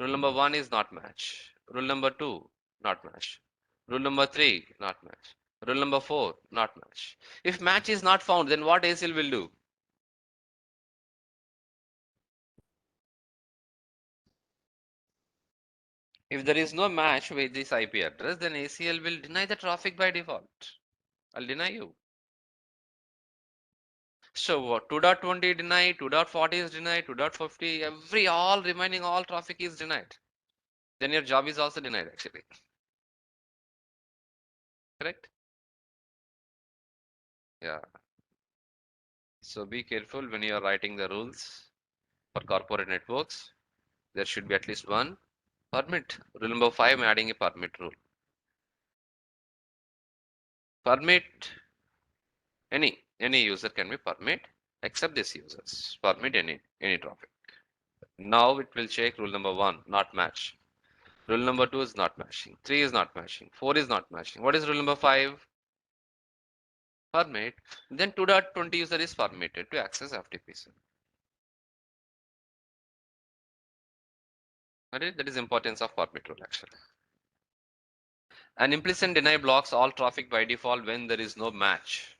Rule number 1 is not match. Rule number 2, not match. Rule number 3, not match. Rule number 4, not match. If match is not found, then what ACL will do? If there is no match with this IP address, then ACL will deny the traffic by default. I'll deny you. So what? 2.20 denied, 2.40 is denied, 2.50, all remaining all traffic is denied. Then your job is also denied actually. Correct? Yeah. So be careful when you are writing the rules for corporate networks. There should be at least one permit. Rule number 5, I'm adding a permit rule. Permit any user can be permit except this users. Permit any traffic. Now it will check rule number 1, not match. Rule number 2 is not matching. 3 is not matching. 4 is not matching. What is rule number 5? Permit. Then 2.20 user is permitted to access FTP server. Alright, that is importance of permit rule actually. An implicit deny blocks all traffic by default when there is no match.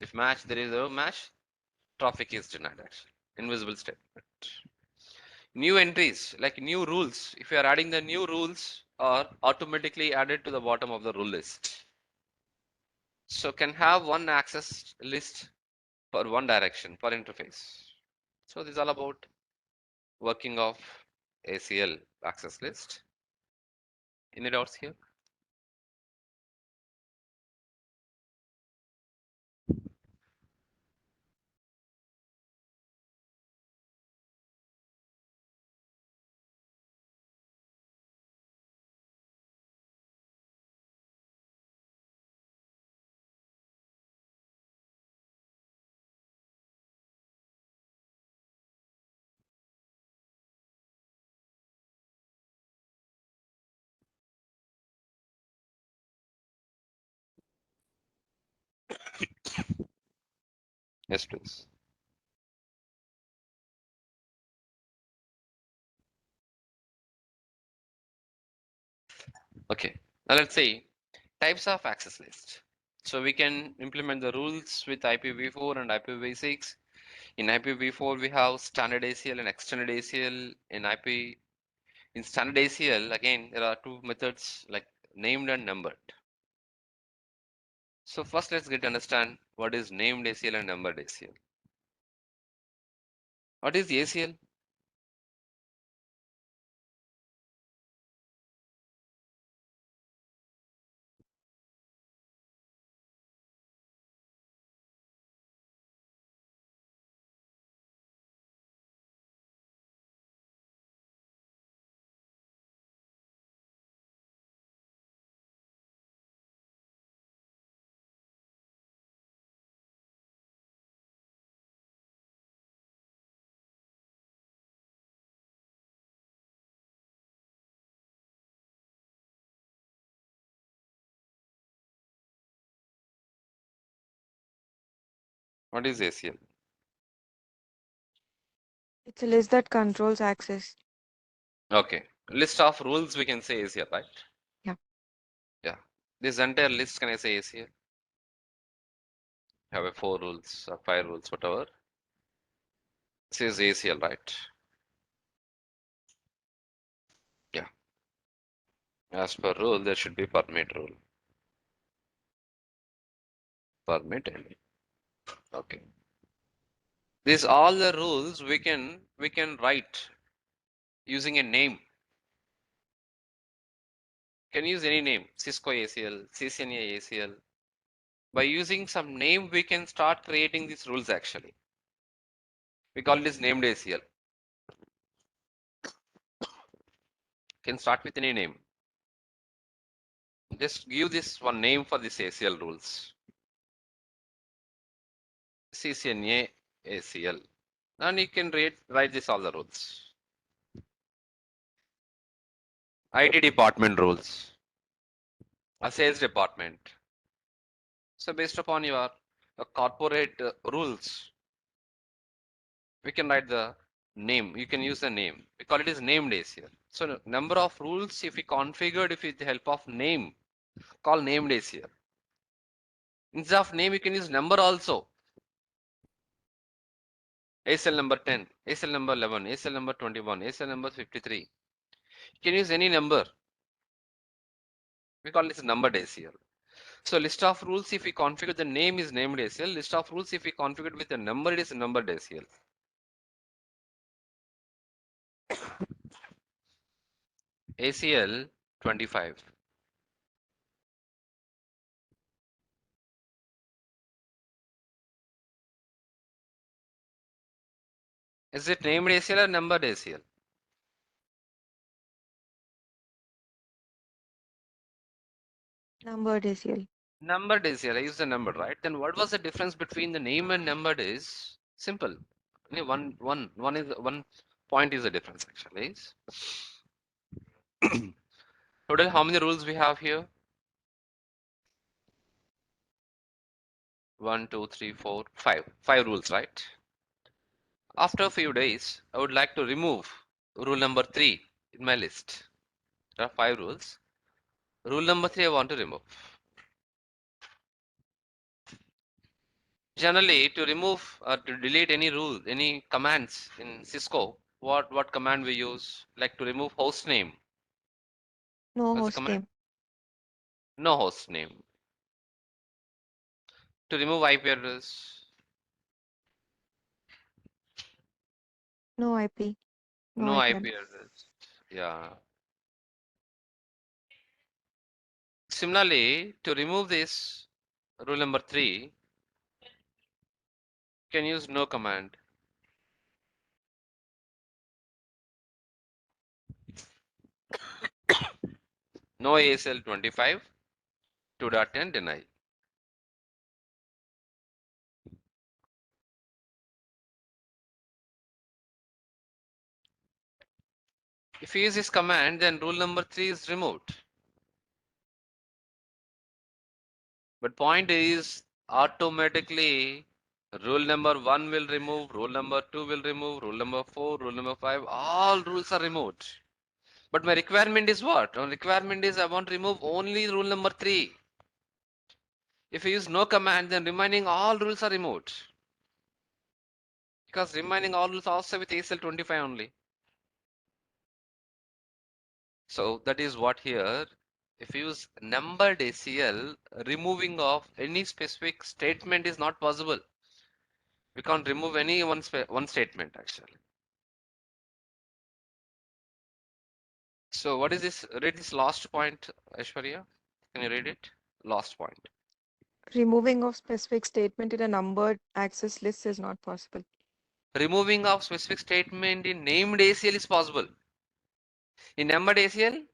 If there is no match, traffic is denied actually. Invisible statement. New entries, like new rules. If you are adding the new rules, are automatically added to the bottom of the rule list. So can have one access list for one direction per interface. So this is all about working of ACL access list. Any doubts here? Yes, please. Okay, now let's see types of access list. So we can implement the rules with IPv4 and IPv6. In IPv4, we have standard ACL and extended ACL. In standard ACL, again, there are two methods like named and numbered. So first, let's get to understand what is named ACL and numbered ACL. What is the ACL? What is ACL? It's a list that controls access. Okay, list of rules we can say ACL, right? Yeah. Yeah, this entire list can I say ACL? Have a 4 rules or 5 rules, whatever. This is ACL, right? Yeah. As per rule, there should be permit rule. Permit any. Okay. These all the rules we can write using a name. Can use any name, Cisco ACL, CCNA ACL. By using some name, we can start creating these rules actually. We call this named ACL. Can start with any name. Just give this one name for this ACL rules. CCNA ACL. And you can write this all the rules. IT department rules. A sales department. So based upon your corporate rules, we can write the name. You can use the name. We call it as named ACL. So number of rules, if we configured, if with the help of name, call named ACL. Instead of name, you can use number also. ACL number 10, ACL number 11, ACL number 21, ACL number 53. You can use any number. We call this numbered ACL. So list of rules, if we configure the name is named ACL. List of rules, if we configure with the number, it is numbered ACL. ACL 25. Is it named ACL or numbered ACL? Numbered ACL. Numbered ACL, I use the number, right? Then what was the difference between the name and numbered is simple. Only one point is the difference actually. Total, how many rules we have here? 1, 2, 3, 4, 5. 5 rules, right? After a few days, I would like to remove rule number 3 in my list. There are 5 rules. Rule number 3 I want to remove. Generally, to remove or to delete any rule, any commands in Cisco, what command we use? Like to remove host name. No What's the host command? name. No host name. To remove IP address. No IP. No No IP IP address. address. Yeah. Similarly, to remove this rule number 3, you can use no command. No ASL 25, 2.10 deny. If you use this command, then rule number 3 is removed. But point is, automatically, rule number 1 will remove, rule number 2 will remove, rule number 4, rule number 5, all rules are removed. But my requirement is what? My requirement is I want to remove only rule number 3. If you use no command, then remaining all rules are removed. Because remaining all rules also with ASL 25 only. So that is what here, if you use numbered ACL, removing of any specific statement is not possible. We can't remove any one statement actually. So what is this? Read this last point, Aishwarya. Can you read it? Last point. Removing of specific statement in a numbered access list is not possible. Removing of specific statement in named ACL is possible. In numbered ACL,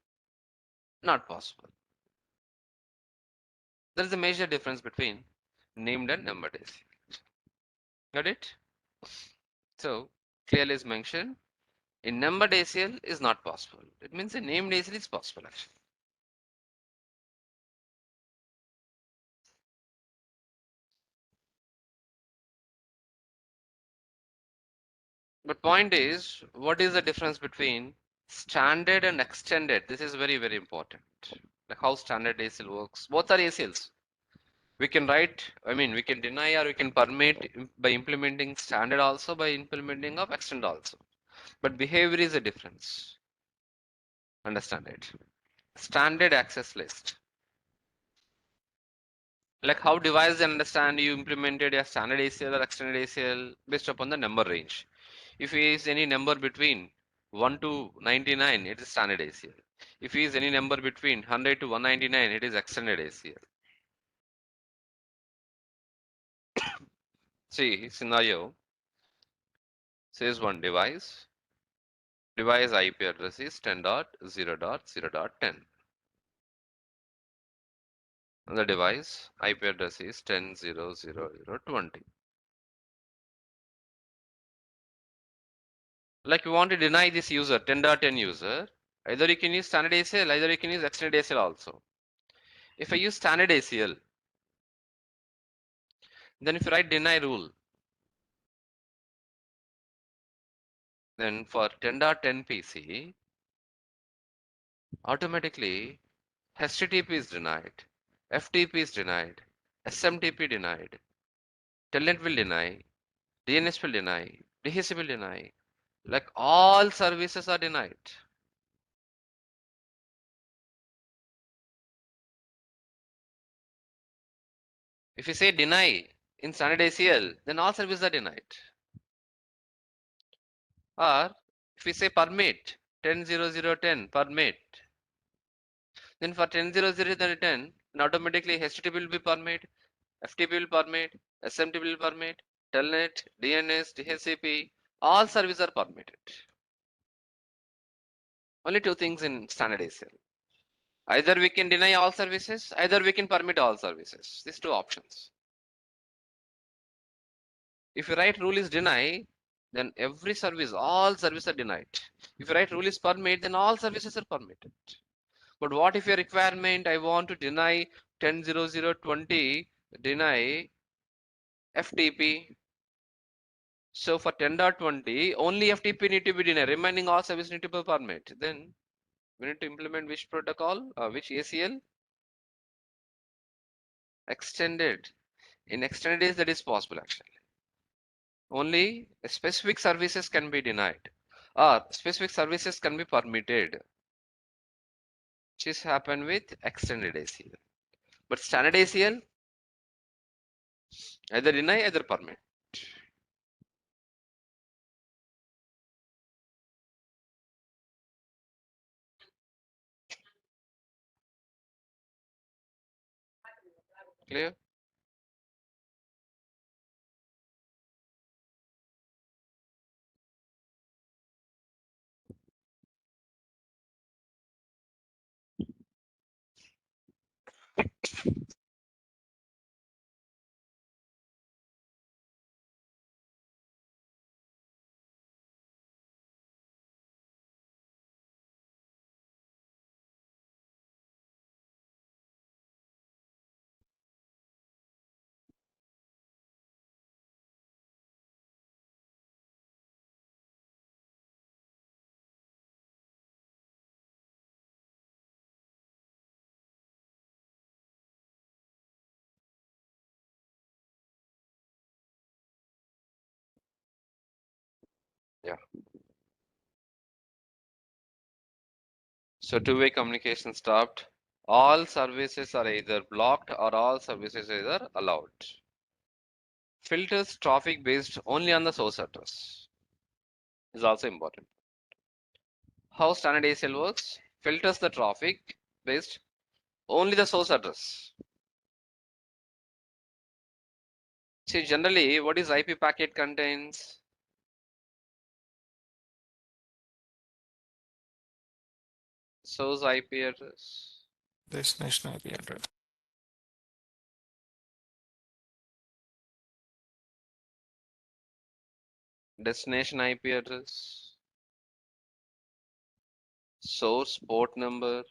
not possible. There is a major difference between named and numbered ACL. Got it? So clearly is mentioned. In numbered ACL is not possible. It means in named ACL is possible actually. But point is, what is the difference between standard and extended? This is very, very important. Like how standard ACL works. Both are ACLs. We can write, we can deny or we can permit by implementing standard also, by implementing of extend also. But behavior is a difference. Understand it. Standard access list. Like how device understand you implemented a standard ACL or extended ACL based upon the number range. If it is any number between 1 to 99, it is standard ACL. If it is any number between 100 to 199, it is extended ACL. See, scenario says one device IP address is 10.0.0.10. The device IP address is 10.0.0.0.20. Like we want to deny this user 10.10 user, either you can use standard ACL, either you can use extended ACL also. If I use standard ACL, then if you write deny rule, then for 10.10 PC, automatically HTTP is denied, FTP is denied, SMTP denied, Telnet will deny, DNS will deny, DHCP will deny. Like all services are denied. If you say deny in standard ACL, then all services are denied. Or if we say permit 10.0.0.10 permit, then for 10.0.0.10, then automatically HTTP will be permit, FTP will permit, SMTP will permit, Telnet, DNS, DHCP, all services are permitted. Only two things in standard ACL. Either we can deny all services, either we can permit all services. These two options. If you write rule is deny, then every service, all services are denied. If you write rule is permit, then all services are permitted. But what if your requirement, I want to deny 10.0.0.20, deny FTP. So for 10.20, only FTP need to be denied, remaining all services need to be permit. Then we need to implement which protocol, which ACL? Extended. In extended is that is possible actually. Only specific services can be denied or specific services can be permitted, which is happen with extended ACL. But standard ACL, either deny, either permit. Clear? Yeah. So two-way communication stopped. All services are either blocked or all services are either allowed. Filters traffic based only on the source address is also important. How standard ACL works? Filters the traffic based only the source address. See, generally, what is IP packet contains? Source IP address. Destination IP address. Destination IP address. Source port number.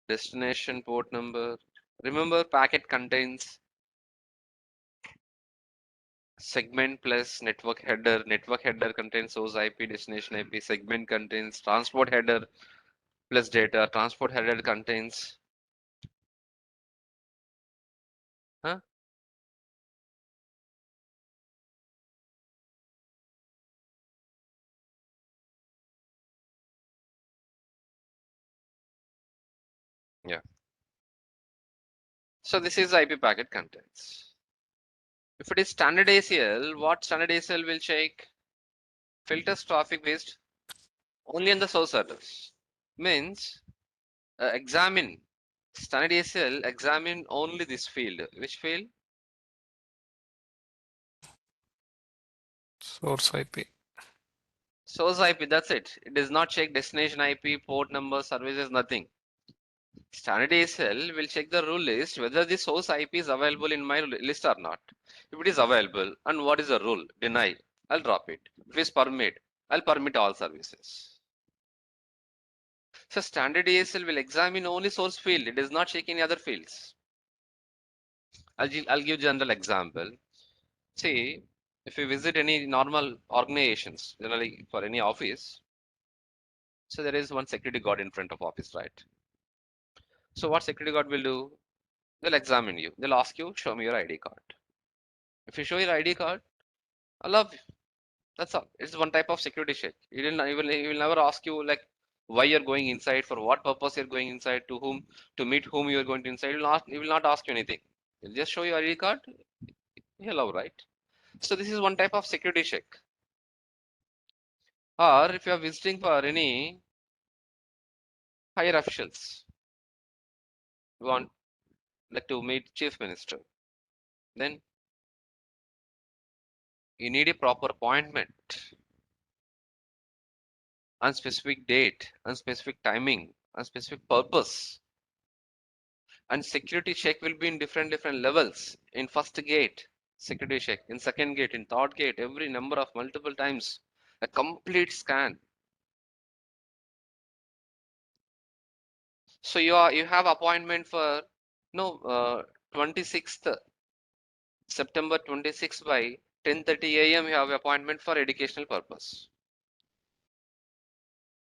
Destination port number. Remember, packet contains segment plus network header. Network header contains source IP, destination IP. Segment contains transport header plus data. Transport header contains. Huh? Yeah. So this is IP packet contents. If it is standard ACL, what standard ACL will check? Filters traffic based only on the source address. Means examine standard ACL, examine only this field. Which field? Source IP. Source IP, that's it. It does not check destination IP, port number, services, nothing. Standard ASL will check the rule list whether the source IP is available in my list or not. If it is available, and what is the rule? Deny. I'll drop it. If it's permit, I'll permit all services. So standard ASL will examine only source field. It does not check any other fields. I'll give general example. See, if you visit any normal organizations, generally for any office, so there is one security guard in front of office, right? So what security guard will do? They'll examine you. They'll ask you, show me your ID card. If you show your ID card, I love you. That's all. It's one type of security check. He will never ask you like why you're going inside, for what purpose you're going inside, to whom, to meet whom you're going to inside. He will not ask you anything. He'll just show you ID card. He'll allow, right? So this is one type of security check. Or if you are visiting for any higher officials, you want like to meet chief minister, then you need a proper appointment on specific date, on specific timing, on specific purpose. And security check will be in different levels. In first gate, security check. In second gate, in third gate, every number of multiple times, a complete scan. So you have appointment for 26th September 26th by 10:30 a.m. You have appointment for educational purpose.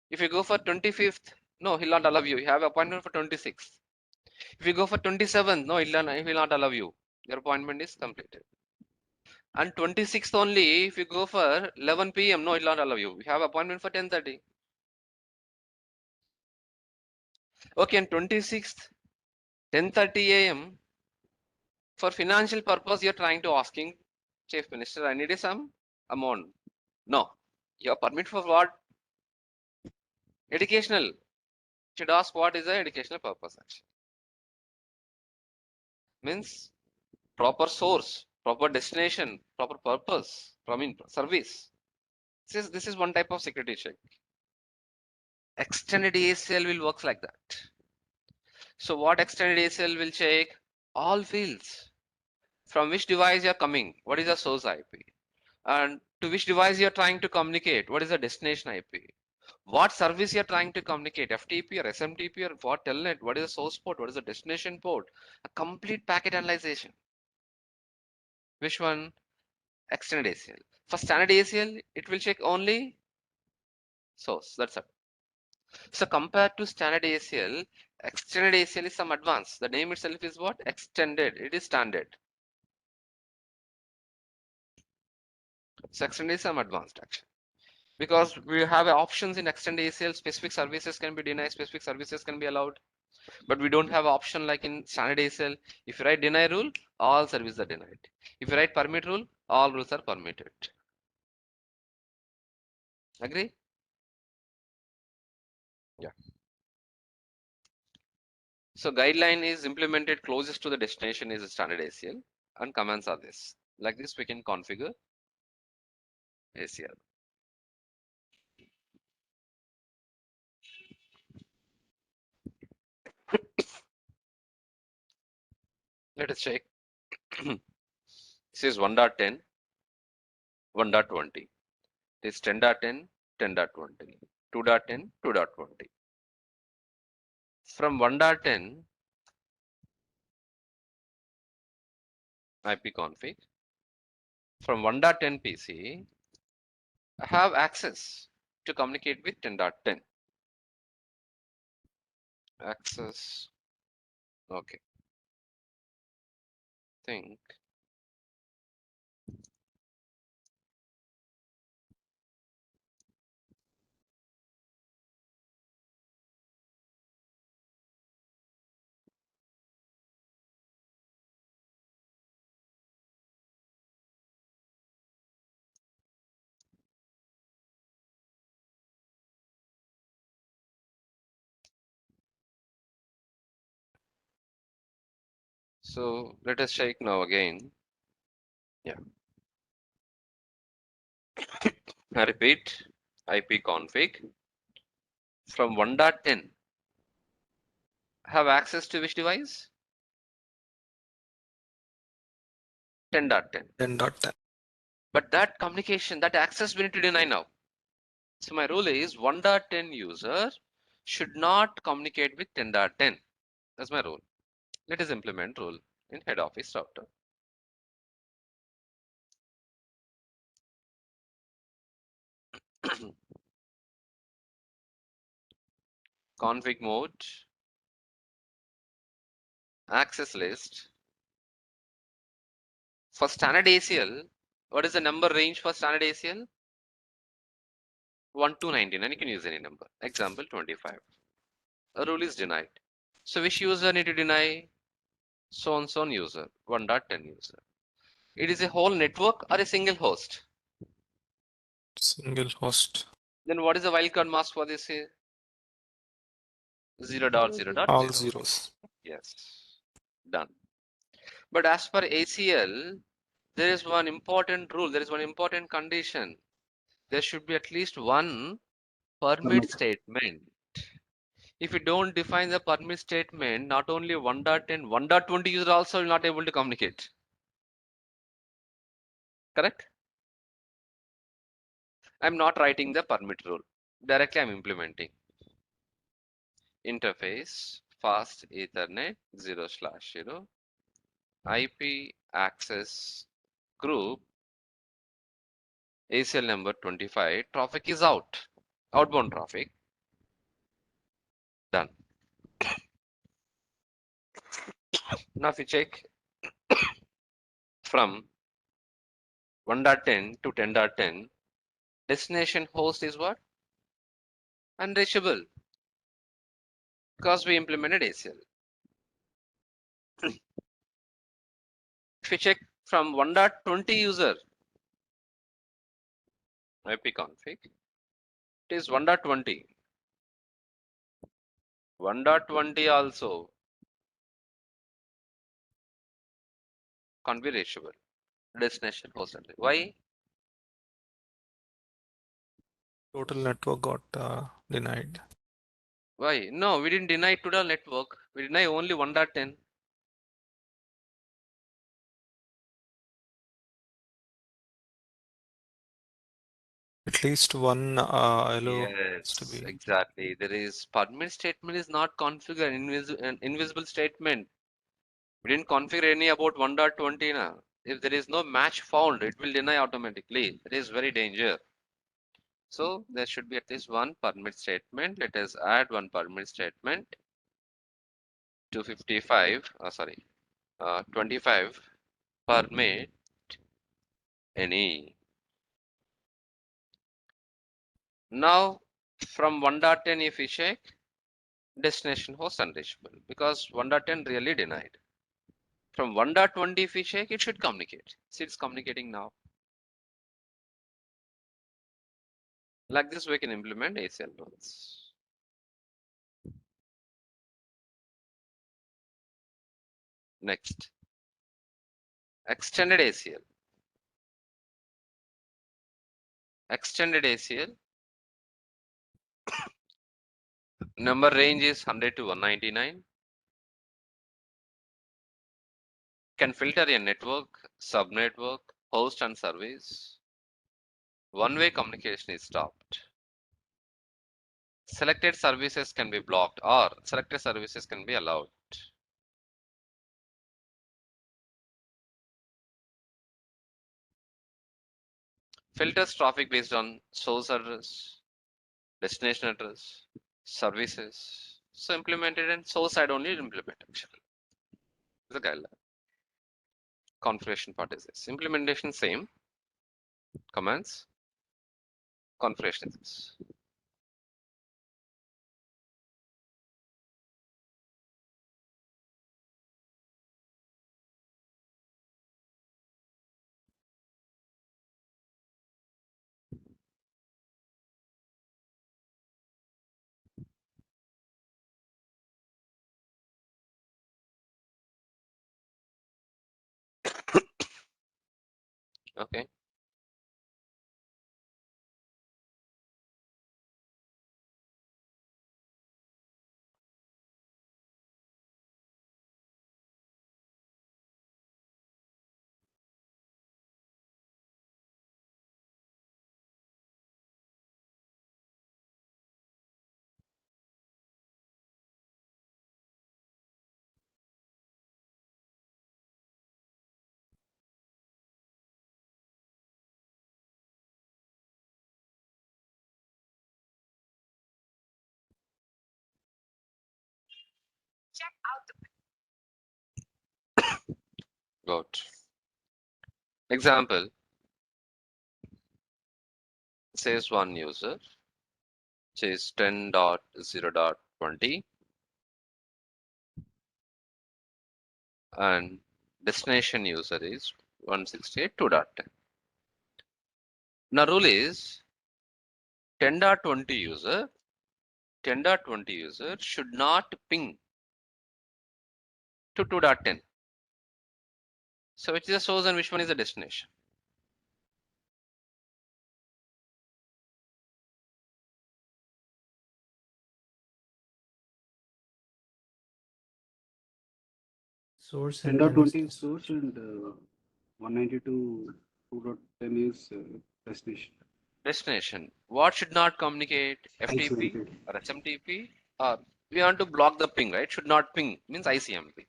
If you go for 25th, no, he'll not allow you. You have appointment for 26th. If you go for 27th, no, he will not allow you. Your appointment is completed. And 26th only, if you go for 11 p.m., no, it will not allow you. We have appointment for 10:30. Okay, and 26th, 10:30 a.m. for financial purpose, you're trying to asking Chief Minister, I need some amount. No, your permit for what? Educational. Should ask what is the educational purpose actually. Means proper source, proper destination, proper purpose, service. This is one type of security check. Extended ASL will work like that. So what extended ASL will check? All fields. From which device you're coming? What is the source IP? And to which device you're trying to communicate? What is the destination IP? What service you're trying to communicate? FTP or SMTP or what telnet? What is the source port? What is the destination port? A complete packet analyzation. Which one? Extended ACL. For standard ACL, it will check only source. That's it. So compared to standard ACL, extended ACL is some advanced. The name itself is what? Extended. It is standard. So extended is some advanced action. Because we have options in extended ACL, specific services can be denied, specific services can be allowed. But we don't have option like in standard ACL. If you write deny rule, all services are denied. If you write permit rule, all rules are permitted. Agree? Yeah. So guideline is implemented closest to the destination is standard ACL, and commands are this. Like this, we can configure ACL. Let us check. This is 1.10, 1.20. This is 10.10, 10.20, 2.10, 2.20. From 1.10 ipconfig, from 1.10 PC, I have access to communicate with 10.10. Access. Okay. Think. So let us check now again. Yeah. I repeat, ipconfig from 1.10 have access to which device? 10.10. 10.10. But that communication, that access we need to deny now. So my rule is 1.10 user should not communicate with 10.10. That's my rule. Let us implement rule in head office router. Config mode, access list. For standard ACL, what is the number range for standard ACL? 1 to 99. You can use any number. Example 25. A rule is denied. So which user need to deny? So and so user, 1.10 user. It is a whole network or a single host. Single host. Then what is the wildcard mask for this here? 0.0.0. All zeros. Yes, done. But as per ACL, there is one important rule. There is one important condition. There should be at least one permit statement. If you don't define the permit statement, not only 1.10, 1.20 user also will not able to communicate. Correct? I'm not writing the permit rule. Directly I'm implementing. Interface fast Ethernet 0/0 IP access group ACL number 25. Traffic is out. Outbound traffic. Done. Now if you check from 1.10 to 10.10, destination host is what? Unreachable, because we implemented ACL. If you check from 1.20 user IP config, it is 1.20. 1.20 also can't be reachable. Destination host. Why? Total network got denied. Why? No, we didn't deny total network. We deny only 1.10. At least one ILO has to Yes, be. exactly. There is permit statement is not configured, an invisible statement. We didn't configure any about 1.20 now. If there is no match found, it will deny automatically. It is very danger. So there should be at least one permit statement. Let us add one permit statement. 255, 25 permit any. Now from 1.10 if we check, destination host unreachable because 1.10 really denied. From 1.20 if we check, it should communicate. See, it's communicating now. Like this, we can implement ACL rules. Next, extended ACL. Extended ACL. Number range is 100 to 199. Can filter a network, subnetwork, host and service. One-way communication is stopped. Selected services can be blocked or selected services can be allowed. Filters traffic based on source address, destination address, services. So implemented and source side only implement actually. The guideline. Configuration part is this. Implementation same. Commands. Configuration is this. Okay. Got. Example says one user says 10.0.20 and destination user is 168.2.10. Now rule is 10.20 user should not ping to 2.10. So which is the source and which one is the destination? Source and 10.20 is source and 192 2.10 is destination. Destination. What should not communicate? FTP ICMP. or SMTP? Or we want to block the ping, right? Should not ping means ICMP.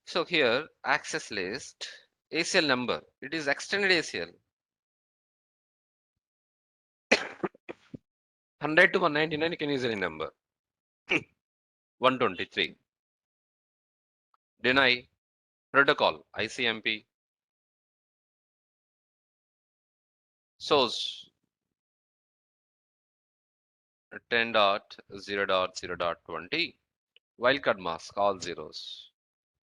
So here access list ACL number. It is extended ACL. 100 to 199 you can use any number. 123. Deny protocol ICMP. Source 10.0.0.20. Wildcard mask all zeros.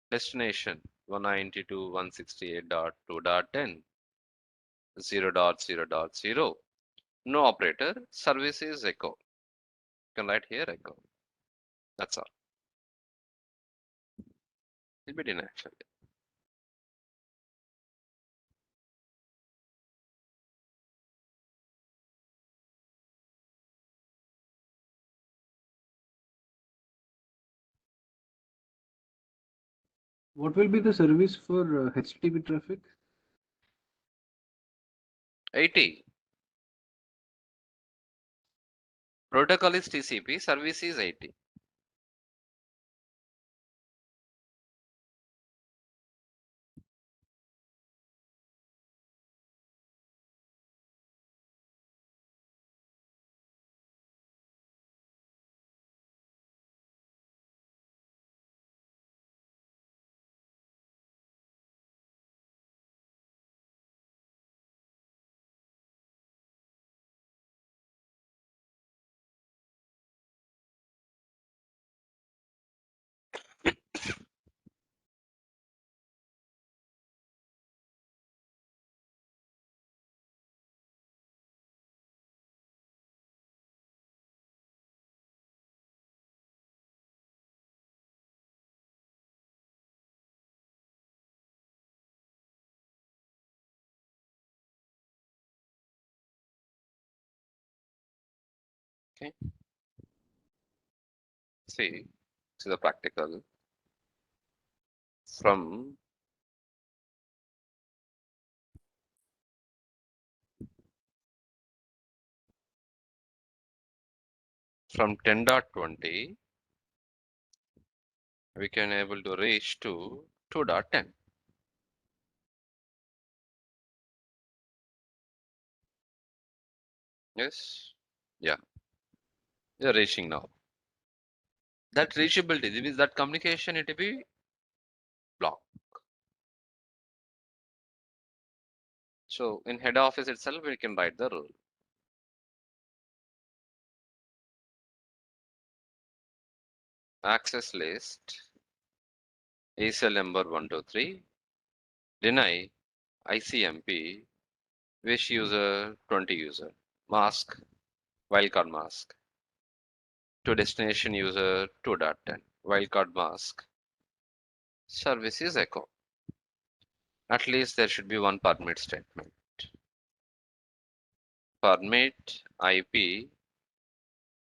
Destination 192.168.2.10. 0.0.0. No operator. Service is echo. You can write here echo. That's all. It'll be denied actually. What will be the service for HTTP traffic? 80. Protocol is TCP. Service is 80. Okay. See the practical from from 10.20 we can able to reach to 2.10. Yes. Yeah. You're reaching now. That reachability means that communication it will be blocked. So in head office itself we can write the rule. Access list ACL number 123. Deny ICMP wish user 20 user mask wildcard mask to destination user 2.10 wildcard mask service is echo. At least there should be one permit statement. Permit IP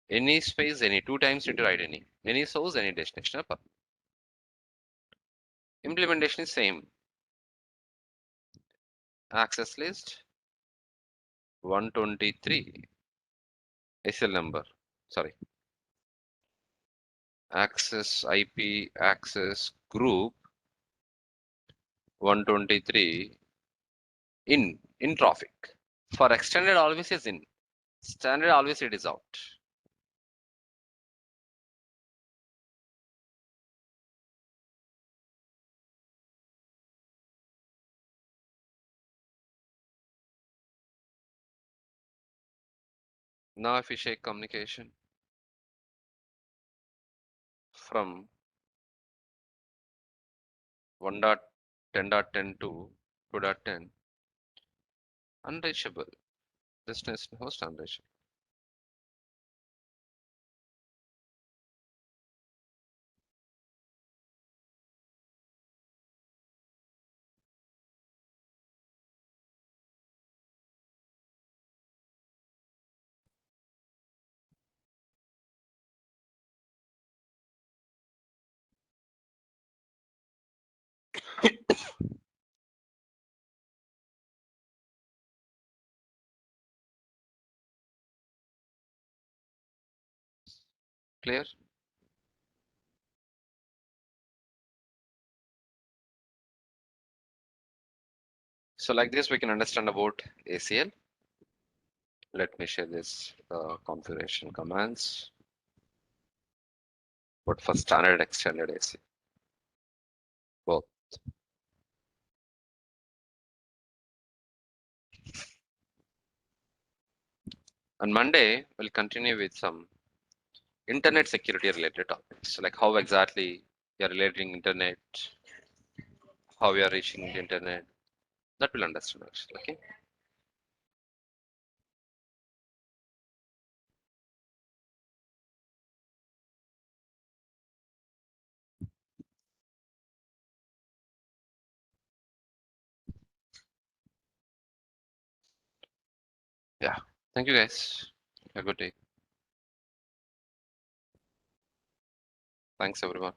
any space any 2 times need to write any source any destination. Implementation is same. Access list 123 ACL number sorry access IP access group 123 in traffic. For extended always is in. Standard always it is out. Now if we shake communication from 1.10.10 to 2.10, unreachable. Destination host unreachable. Clear? So like this, we can understand about ACL. Let me share this configuration commands. But for standard extended AC, both. On Monday, we'll continue with some internet security related topics, like how exactly you're relating internet, how we are reaching the internet. That will understand actually. Okay. Yeah. Thank you guys. Have a good day. Thanks everyone.